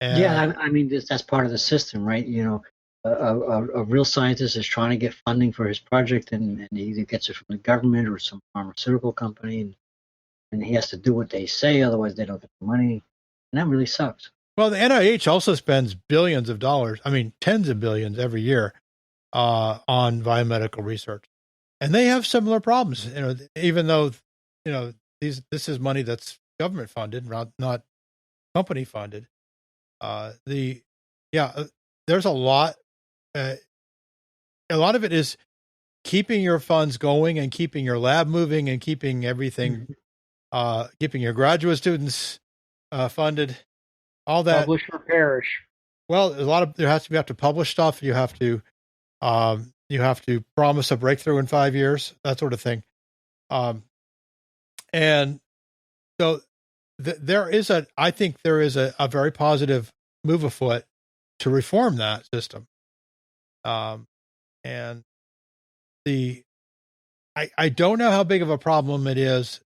[SPEAKER 1] And
[SPEAKER 3] yeah, I mean that's part of the system, right? You know, a real scientist is trying to get funding for his project, and he either gets it from the government or some pharmaceutical company, and he has to do what they say, otherwise they don't get the money, and that really sucks.
[SPEAKER 1] Well, the NIH also spends billions of dollars, tens of billions every year, on biomedical research, and they have similar problems. You know, even though this is money that's government funded, not company funded. There's a lot. A lot of it is keeping your funds going and keeping your lab moving and keeping everything, keeping your graduate students funded. All that.
[SPEAKER 4] Publish or perish.
[SPEAKER 1] Well, you have to publish stuff. You have to promise a breakthrough in 5 years, that sort of thing. And so I think there is a very positive move afoot to reform that system. And I don't know how big of a problem it is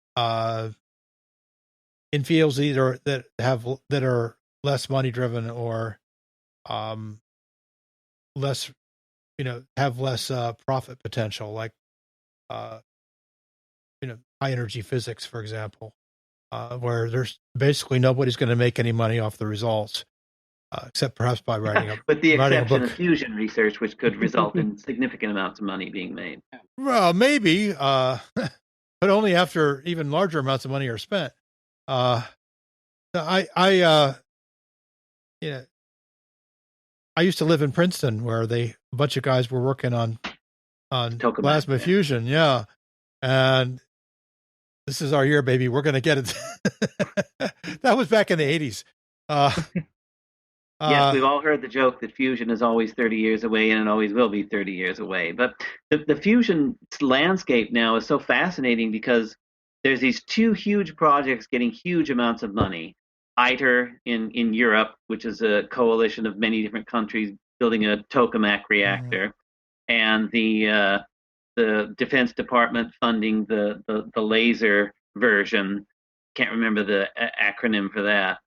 [SPEAKER 1] in fields either that are less money driven or less, have less profit potential, like high energy physics, for example, where there's basically nobody's going to make any money off the results. Except perhaps by writing
[SPEAKER 2] with the exception of fusion research, which could result in significant amounts of money being made.
[SPEAKER 1] Well, maybe, but only after even larger amounts of money are spent. I used to live in Princeton, where a bunch of guys were working on plasma fusion, yeah, and this is our year, baby. We're going to get it. That was back in the 80s.
[SPEAKER 2] Yes, we've all heard the joke that fusion is always 30 years away, and it always will be 30 years away. But the fusion landscape now is so fascinating because there's these two huge projects getting huge amounts of money. ITER in Europe, which is a coalition of many different countries building a tokamak reactor, and the Defense Department funding the laser version. Can't remember the acronym for that.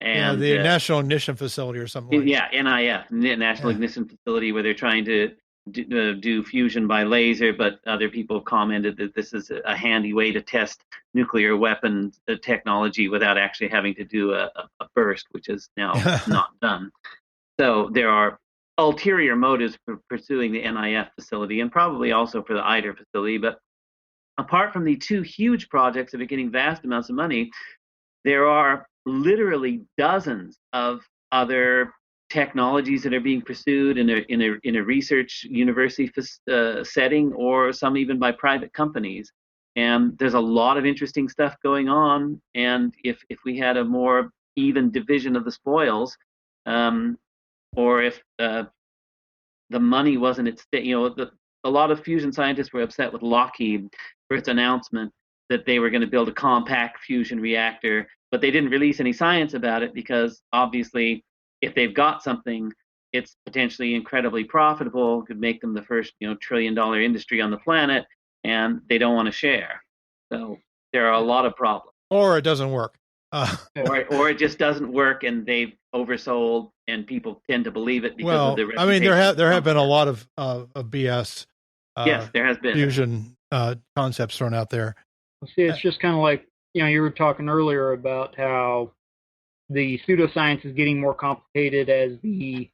[SPEAKER 2] And
[SPEAKER 1] the National Ignition Facility or something like that.
[SPEAKER 2] Yeah, NIF, National Ignition Facility, where they're trying to do fusion by laser, but other people commented that this is a handy way to test nuclear weapons technology without actually having to do a burst, which is now not done. So there are ulterior motives for pursuing the NIF facility and probably also for the ITER facility. But apart from the two huge projects that are getting vast amounts of money, there are literally dozens of other technologies that are being pursued in a research university setting, or some even by private companies. And there's a lot of interesting stuff going on. And if we had a more even division of the spoils, or if the money wasn't at stake, a lot of fusion scientists were upset with Lockheed for its announcement that they were going to build a compact fusion reactor, but they didn't release any science about it because obviously if they've got something, it's potentially incredibly profitable, could make them the first $1 trillion industry on the planet, and they don't want to share. So there are a lot of problems.
[SPEAKER 1] Or it doesn't work.
[SPEAKER 2] Or it just doesn't work, and they've oversold, and people tend to believe it because of the reputation.
[SPEAKER 1] there have been a lot of BS.
[SPEAKER 2] Yes, there has been
[SPEAKER 1] fusion concepts thrown out there.
[SPEAKER 4] See, it's just kind of like, you were talking earlier about how the pseudoscience is getting more complicated as the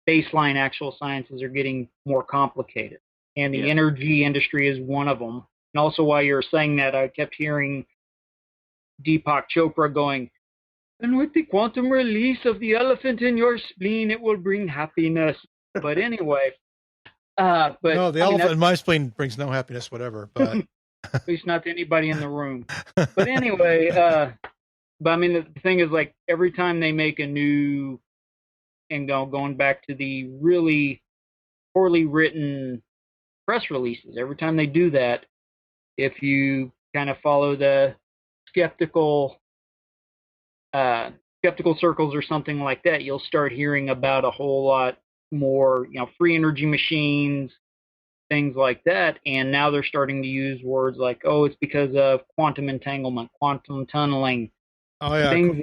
[SPEAKER 4] baseline actual sciences are getting more complicated. And the energy industry is one of them. And also while you were saying that, I kept hearing Deepak Chopra going, and with the quantum release of the elephant in your spleen, it will bring happiness. But anyway,
[SPEAKER 1] no, the elephant in my spleen brings no happiness, whatever. But
[SPEAKER 4] at least not to anybody in the room. But anyway, but I mean, the thing is, like, every time they make a new, and going back to the really poorly written press releases, every time they do that, if you kind of follow the skeptical circles or something like that, you'll start hearing about a whole lot more, free energy machines, things like that. And now they're starting to use words like, oh, it's because of quantum entanglement, quantum tunneling, things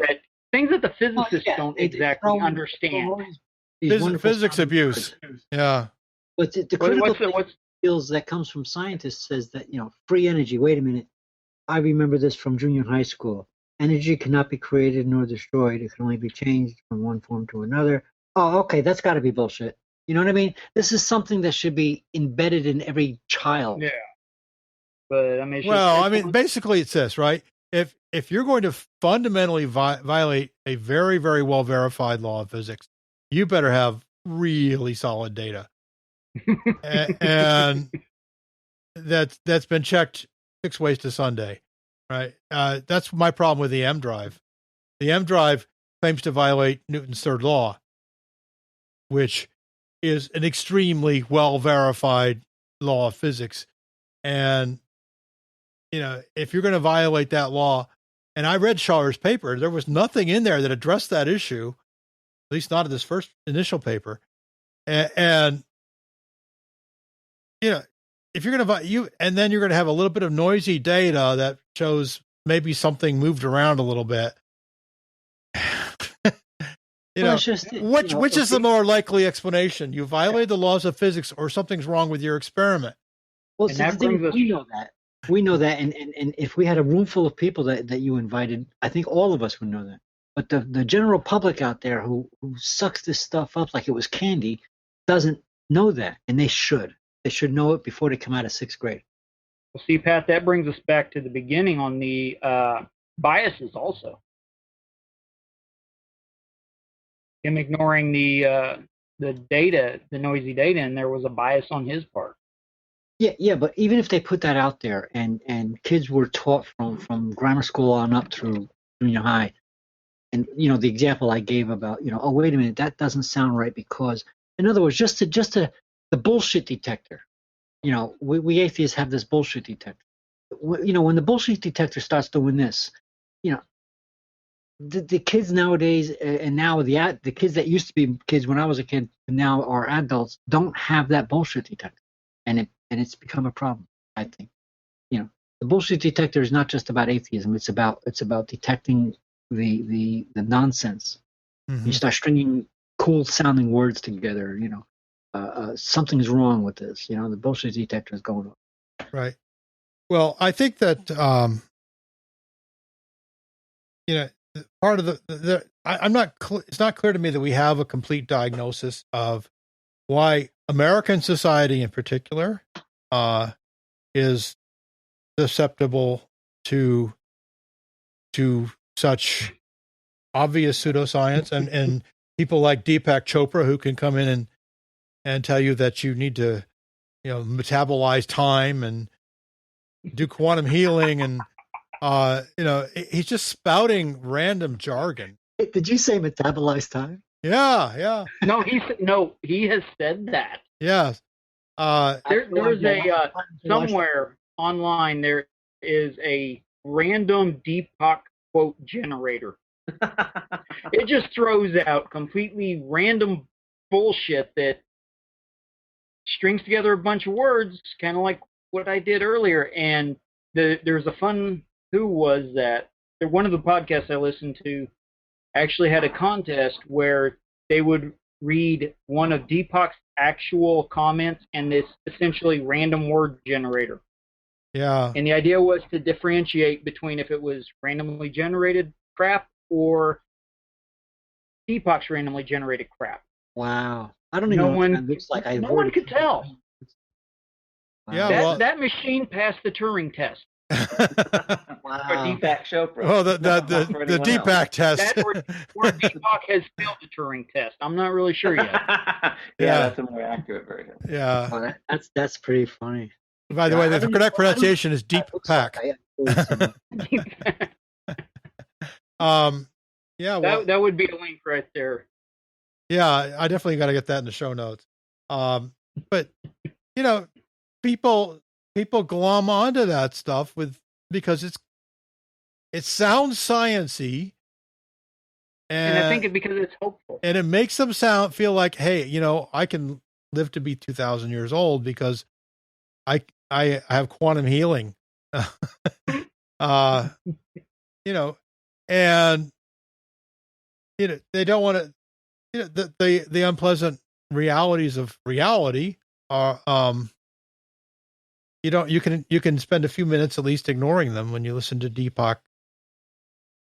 [SPEAKER 4] that the physicists don't exactly understand.
[SPEAKER 1] Physics abuse. Yeah.
[SPEAKER 3] But the critical skills that comes from scientists says that, free energy. Wait a minute. I remember this from junior high school. Energy cannot be created nor destroyed. It can only be changed from one form to another. Oh, okay, that's got to be bullshit. You know what I mean? This is something that should be embedded in every child.
[SPEAKER 4] Yeah. But I mean,
[SPEAKER 1] basically it's this, right? If you're going to fundamentally violate a very, very well verified law of physics, you better have really solid data, and that's been checked 6 ways to Sunday. Right. That's my problem with the M drive. The M drive claims to violate Newton's third law, which is an extremely well verified law of physics. And, if you're going to violate that law, and I read Schauer's paper, there was nothing in there that addressed that issue, at least not in this first initial paper. And if you're going to and then you're going to have a little bit of noisy data that shows maybe something moved around a little bit. Which is the more likely explanation? You violate the laws of physics, or something's wrong with your experiment.
[SPEAKER 3] Well, we know that, and if we had a room full of people that you invited, I think all of us would know that. But the general public out there who sucks this stuff up like it was candy doesn't know that, and they should. They should know it before they come out of 6th grade.
[SPEAKER 4] Well, see, Pat, that brings us back to the beginning on the biases also. Him ignoring the data, the noisy data, and there was a bias on his part.
[SPEAKER 3] Yeah, but even if they put that out there and kids were taught from grammar school on up through junior high, and the example I gave about, oh, wait a minute, that doesn't sound right because, in other words, just the bullshit detector. We atheists have this bullshit detector. When the bullshit detector starts doing this, the kids nowadays, and now the kids that used to be kids when I was a kid, now are adults, don't have that bullshit detector, and it's become a problem. I think, the bullshit detector is not just about atheism. It's about detecting the nonsense. Mm-hmm. You start stringing cool sounding words together. Something's wrong with this. The bullshit detector is going on.
[SPEAKER 1] Right. Well, I think that part of it's not clear to me that we have a complete diagnosis of why American society in particular is susceptible to such obvious pseudoscience and people like Deepak Chopra who can come in and tell you that you need to, metabolize time and do quantum healing. And, he's just spouting random jargon.
[SPEAKER 3] Did you say metabolize time?
[SPEAKER 1] Yeah.
[SPEAKER 4] No, he has said that.
[SPEAKER 1] Yeah.
[SPEAKER 4] There's a, somewhere online, there is a random Deepak quote generator. It just throws out completely random bullshit that strings together a bunch of words, kind of like what I did earlier. And there's a fun was that one of the podcasts I listened to actually had a contest where they would read one of Deepak's actual comments and this essentially random word generator.
[SPEAKER 1] Yeah.
[SPEAKER 4] And the idea was to differentiate between if it was randomly generated crap or Deepak's randomly generated crap.
[SPEAKER 3] Wow. I don't even know what that looks like.
[SPEAKER 4] No one could tell.
[SPEAKER 1] Yeah,
[SPEAKER 4] that machine passed the Turing test.
[SPEAKER 2] Or Deepak Chopra.
[SPEAKER 1] Oh, the Deepak test.
[SPEAKER 4] Or Deepak has failed the Turing test. I'm not really sure yet.
[SPEAKER 2] Yeah, that's a more accurate version.
[SPEAKER 1] Yeah.
[SPEAKER 3] Oh, that's pretty funny.
[SPEAKER 1] By the way, the correct pronunciation is Deepak. Yeah. Well,
[SPEAKER 4] that would be a link right there.
[SPEAKER 1] Yeah, I definitely got to get that in the show notes. But people glom onto that stuff because it sounds sciencey,
[SPEAKER 4] and I think it's because it's hopeful,
[SPEAKER 1] and it makes them feel like, hey, I can live to be 2,000 years old because I have quantum healing, and they don't want to. The unpleasant realities of reality are you can spend a few minutes at least ignoring them when you listen to Deepak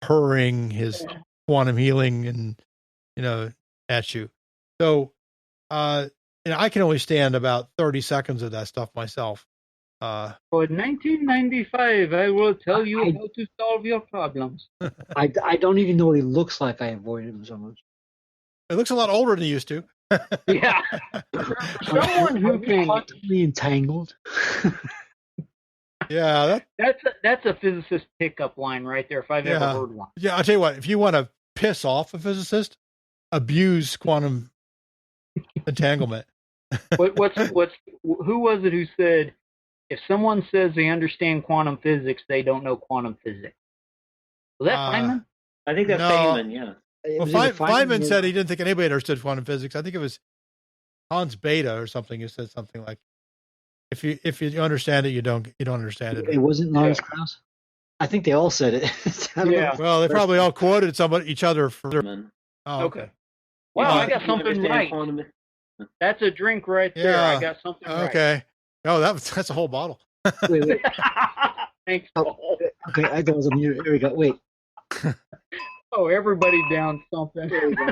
[SPEAKER 1] purring his quantum healing and at you. So I can only stand about 30 seconds of that stuff myself.
[SPEAKER 4] For 1995, I will tell you how to solve your problems.
[SPEAKER 3] I don't even know what he looks like. I avoid him so much.
[SPEAKER 1] It looks a lot older than he used to.
[SPEAKER 4] Yeah. Someone who can
[SPEAKER 3] constantly entangled.
[SPEAKER 1] Yeah,
[SPEAKER 4] that's a physicist pickup line right there if I've ever heard one.
[SPEAKER 1] Yeah, I'll tell you what, if you want to piss off a physicist, abuse quantum entanglement.
[SPEAKER 4] Who was it who said if someone says they understand quantum physics, they don't know quantum physics? Was that Feynman?
[SPEAKER 2] I think that's Feynman, yeah.
[SPEAKER 1] Well, Feynman said he didn't think anybody understood quantum physics. I think it was Hans Bethe or something who said something like, "If you understand it, you don't understand it."
[SPEAKER 3] It wasn't Lawrence Krauss. I think they all said it.
[SPEAKER 4] Yeah.
[SPEAKER 1] Well, they probably all quoted each other for.
[SPEAKER 2] Oh,
[SPEAKER 4] okay. Wow, I got something right. That's a drink right there. I got something right.
[SPEAKER 1] Okay. Oh, that's a whole bottle.
[SPEAKER 3] Wait.
[SPEAKER 4] Thanks.
[SPEAKER 3] Oh, okay, I was on mute. Here we go. Wait.
[SPEAKER 4] Oh, everybody down something. There we go.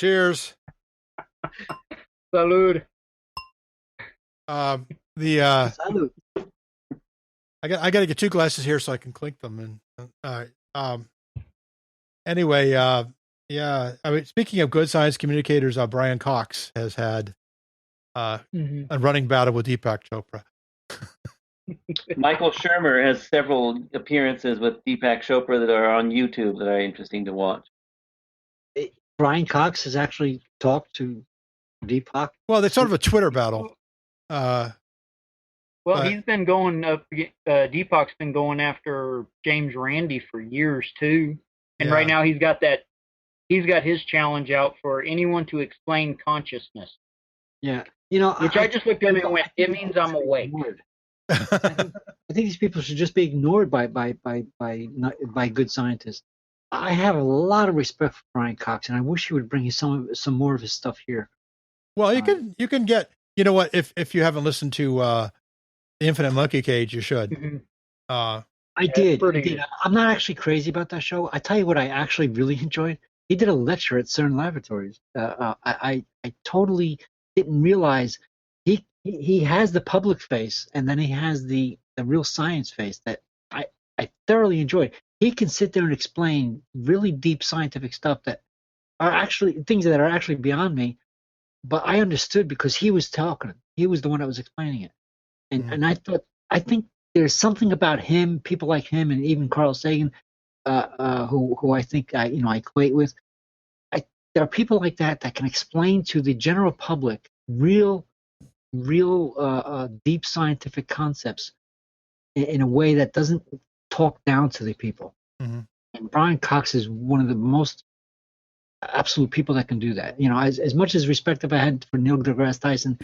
[SPEAKER 1] Cheers.
[SPEAKER 4] Salud.
[SPEAKER 3] Salud.
[SPEAKER 1] I got to get 2 glasses here so I can clink them. And anyway, yeah. I mean, speaking of good science communicators, Brian Cox has had a running battle with Deepak Chopra.
[SPEAKER 2] Michael Shermer has several appearances with Deepak Chopra that are on YouTube that are interesting to watch.
[SPEAKER 3] Brian Cox has actually talked to Deepak.
[SPEAKER 1] Well, it's sort of a Twitter battle.
[SPEAKER 4] He's been going up. Deepak's been going after James Randi for years too, and right now he's got his challenge out for anyone to explain consciousness.
[SPEAKER 3] Yeah,
[SPEAKER 4] which I just looked at it and went, it means I'm awake.
[SPEAKER 3] I think these people should just be ignored by good scientists. I have a lot of respect for Brian Cox, and I wish he would bring some more of his stuff here.
[SPEAKER 1] Well, you can get, you know what, if you haven't listened to The Infinite Monkey Cage, you should.
[SPEAKER 4] Mm-hmm.
[SPEAKER 3] I did. I'm not actually crazy about that show. I tell you what I actually really enjoyed. He did a lecture at CERN Laboratories. I totally didn't realize he has the public face, and then he has the real science face that I thoroughly enjoy. He can sit there and explain really deep scientific stuff that are actually things that are actually beyond me, but I understood because he was talking. He was the one that was explaining it, and I think there's something about him, people like him, and even Carl Sagan, who I think I equate with. There are people like that can explain to the general public real deep scientific concepts in a way that doesn't talk down to the people.
[SPEAKER 1] Mm-hmm.
[SPEAKER 3] And Brian Cox is one of the most absolute people that can do that. As much as respect I had for Neil deGrasse Tyson,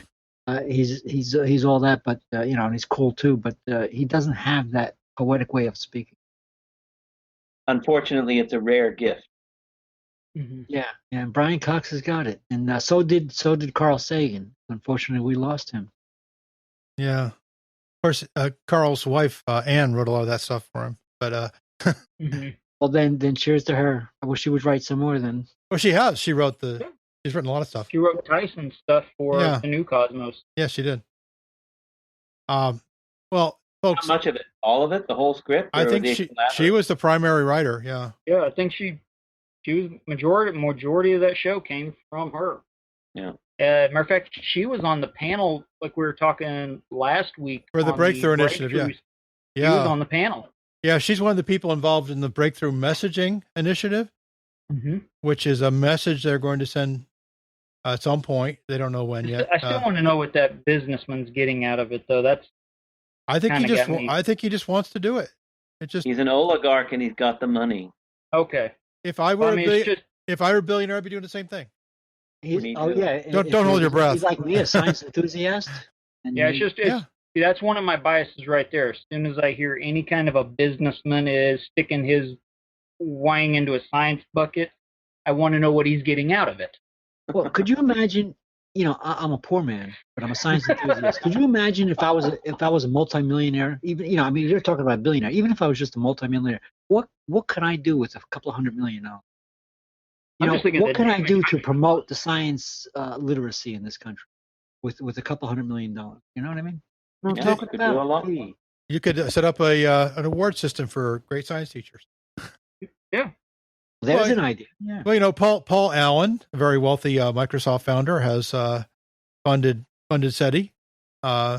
[SPEAKER 3] he's all that, but and he's cool too. But he doesn't have that poetic way of speaking.
[SPEAKER 2] Unfortunately, it's a rare gift.
[SPEAKER 3] Mm-hmm. Yeah, and Brian Cox has got it, and so did Carl Sagan. Unfortunately, we lost him.
[SPEAKER 1] Yeah, of course. Carl's wife Anne wrote a lot of that stuff for him. But
[SPEAKER 3] well, then cheers to her. I wish she would write some more. Then.
[SPEAKER 1] Well, she has. She wrote the She's written a lot of stuff.
[SPEAKER 4] She wrote Tyson stuff for the New Cosmos.
[SPEAKER 1] Yeah, she did. Well, folks,
[SPEAKER 2] how much of it? All of it? The whole script?
[SPEAKER 1] I think she was the primary writer. Yeah.
[SPEAKER 4] Yeah, I think she was majority of that show came from her.
[SPEAKER 2] Yeah.
[SPEAKER 4] Matter of fact, she was on the panel like we were talking last week
[SPEAKER 1] for the Breakthrough Initiative. Yeah.
[SPEAKER 4] She was on the panel.
[SPEAKER 1] Yeah, she's one of the people involved in the Breakthrough Messaging Initiative, which is a message they're going to send at some point. They don't know when yet.
[SPEAKER 4] I still want to know what that businessman's getting out of it, though.
[SPEAKER 1] I think he just wants to do it.
[SPEAKER 2] He's an oligarch and he's got the money.
[SPEAKER 4] Okay.
[SPEAKER 1] If I were a billionaire, I'd be doing the same thing. Don't hold your breath.
[SPEAKER 3] He's like me, a science enthusiast.
[SPEAKER 4] That's one of my biases right there. As soon as I hear any kind of a businessman is sticking his wang into a science bucket, I want to know what he's getting out of it.
[SPEAKER 3] Well, could you imagine? I'm a poor man, but I'm a science enthusiast. Could you imagine if I was a multimillionaire? Even you're talking about a billionaire. Even if I was just a multimillionaire, what could I do with a couple of $100 million? What can I do to promote the science literacy in this country with a couple $100 million? You know what I mean?
[SPEAKER 2] You could do a lot.
[SPEAKER 1] You could set up an award system for great science teachers.
[SPEAKER 4] Yeah.
[SPEAKER 3] There's an idea. Yeah.
[SPEAKER 1] Well, Paul Allen, a very wealthy Microsoft founder, has funded SETI, and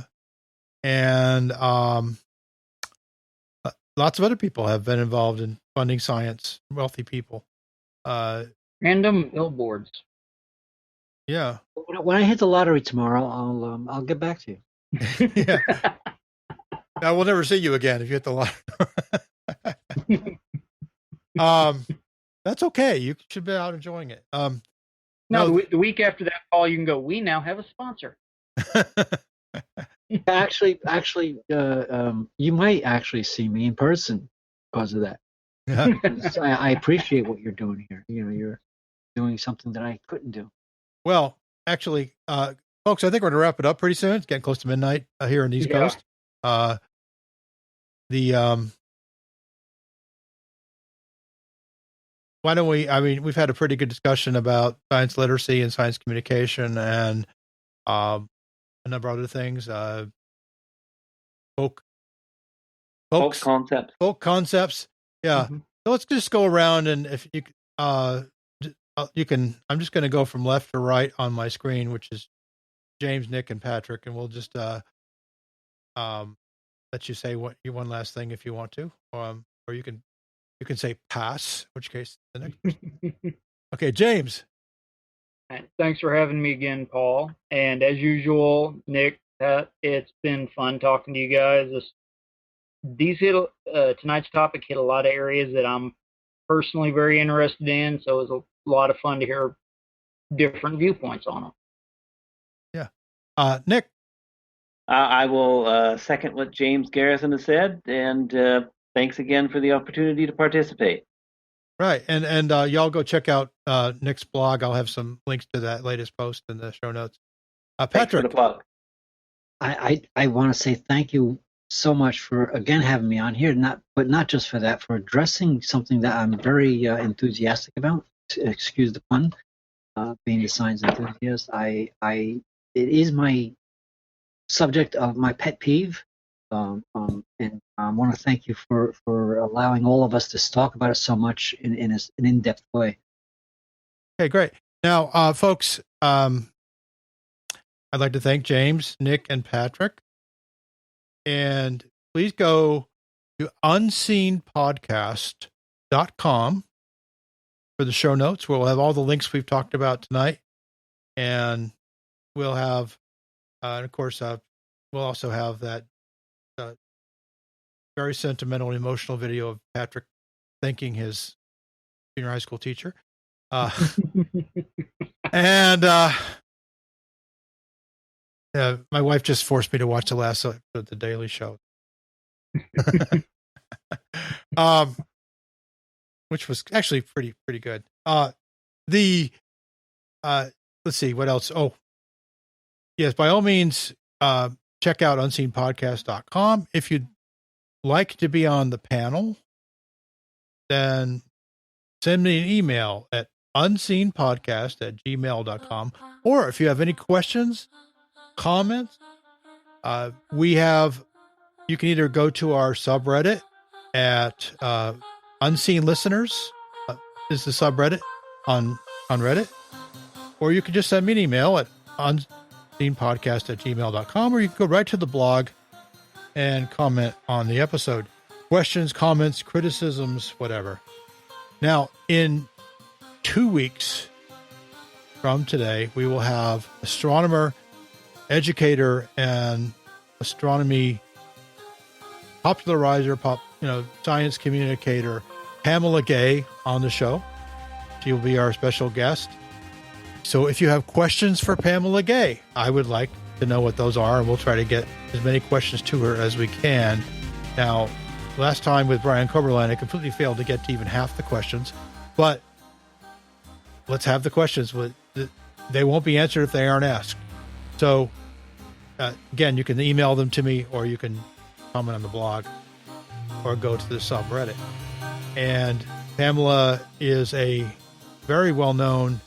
[SPEAKER 1] lots of other people have been involved in funding science. Wealthy people.
[SPEAKER 4] Random billboards.
[SPEAKER 1] Yeah.
[SPEAKER 3] When I hit the lottery tomorrow, I'll get back to you.
[SPEAKER 1] Yeah. Now we'll never see you again if you hit the lottery. That's okay. You should be out enjoying it.
[SPEAKER 4] No, the week after that call, you can go, we now have a sponsor.
[SPEAKER 3] Actually, you might actually see me in person because of that.
[SPEAKER 1] Yeah.
[SPEAKER 3] I appreciate what you're doing here. You're doing something that I couldn't do.
[SPEAKER 1] Well, actually, folks, I think we're going to wrap it up pretty soon. It's getting close to midnight here on the East Coast. Why don't we? I mean, we've had a pretty good discussion about science literacy and science communication, and a number of other things. Folk concepts. Yeah. Mm-hmm. So let's just go around, and if you can. I'm just going to go from left to right on my screen, which is James, Nick, and Patrick, and we'll just let you say one last thing if you want to, or you can say pass, in which case the next person. Okay, James.
[SPEAKER 4] Thanks for having me again, Paul. And as usual, Nick, it's been fun talking to you guys. Tonight's topic hit a lot of areas that I'm personally very interested in, so it was a lot of fun to hear different viewpoints on them.
[SPEAKER 1] Yeah. Nick?
[SPEAKER 2] I will second what James Garrison has said, and thanks again for the opportunity to participate.
[SPEAKER 1] Right, and y'all go check out Nick's blog. I'll have some links to that latest post in the show notes. Patrick,
[SPEAKER 2] thanks for the plug.
[SPEAKER 3] I want to say thank you so much for again having me on here. Not just for that, for addressing something that I'm very enthusiastic about. Excuse the pun. Being a science enthusiast, it is my subject of my pet peeve. And I want to thank you for allowing all of us to talk about it so much in an in-depth way.
[SPEAKER 1] Okay, great. Now, folks, I'd like to thank James, Nick, and Patrick. And please go to unseenpodcast.com for the show notes. We'll have all the links we've talked about tonight. And we'll have, and of course, we'll also have that very sentimental and emotional video of Patrick thanking his junior high school teacher. And my wife just forced me to watch the last episode of The Daily Show. Which was actually pretty good. Let's see what else. Oh, yes, by all means, check out unseenpodcast.com. If you'd like to be on the panel, then send me an email at unseenpodcast@gmail.com. Or if you have any questions, comments, you can either go to our subreddit at Unseen Listeners, is the subreddit on Reddit, or you can just send me an email at unseenpodcast@gmail.com, or you can go right to the blog and comment on the episode. Questions, comments, criticisms, whatever. Now, in 2 weeks from today, we will have astronomer, educator, and astronomy popularizer, science communicator Pamela Gay on the show. She will be our special guest. So if you have questions for Pamela Gay, I would like to know what those are, and we'll try to get as many questions to her as we can. Now, last time with Brian Coberland, I completely failed to get to even half the questions, but let's have the questions. They won't be answered if they aren't asked. So again, you can email them to me, or you can comment on the blog, or go to the subreddit. And Pamela is a very well-known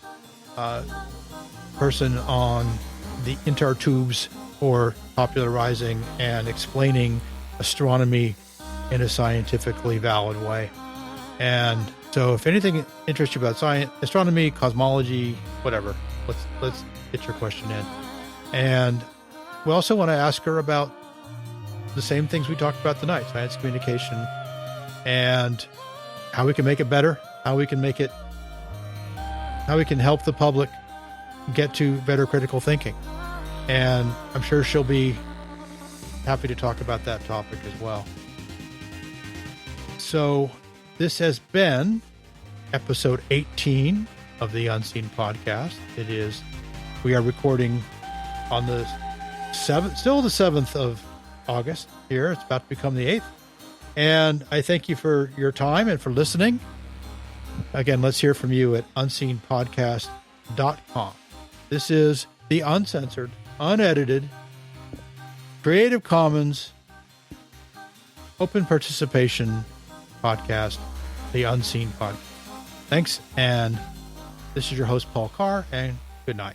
[SPEAKER 1] person on the intertubes for popularizing and explaining astronomy in a scientifically valid way. And so if anything interests you about science, astronomy, cosmology, whatever, let's get your question in. And we also want to ask her about the same things we talked about tonight: science communication, and how we can make it better, how we can help the public get to better critical thinking. And I'm sure she'll be happy to talk about that topic as well. So this has been episode 18 of the Unseen Podcast. We are recording on the 7th, still the 7th of August here. It's about to become the 8th. And I thank you for your time and for listening. Again, let's hear from you at unseenpodcast.com. This is the uncensored, unedited, Creative Commons, open participation podcast, the Unseen Podcast. Thanks, and this is your host, Paul Carr, and good night.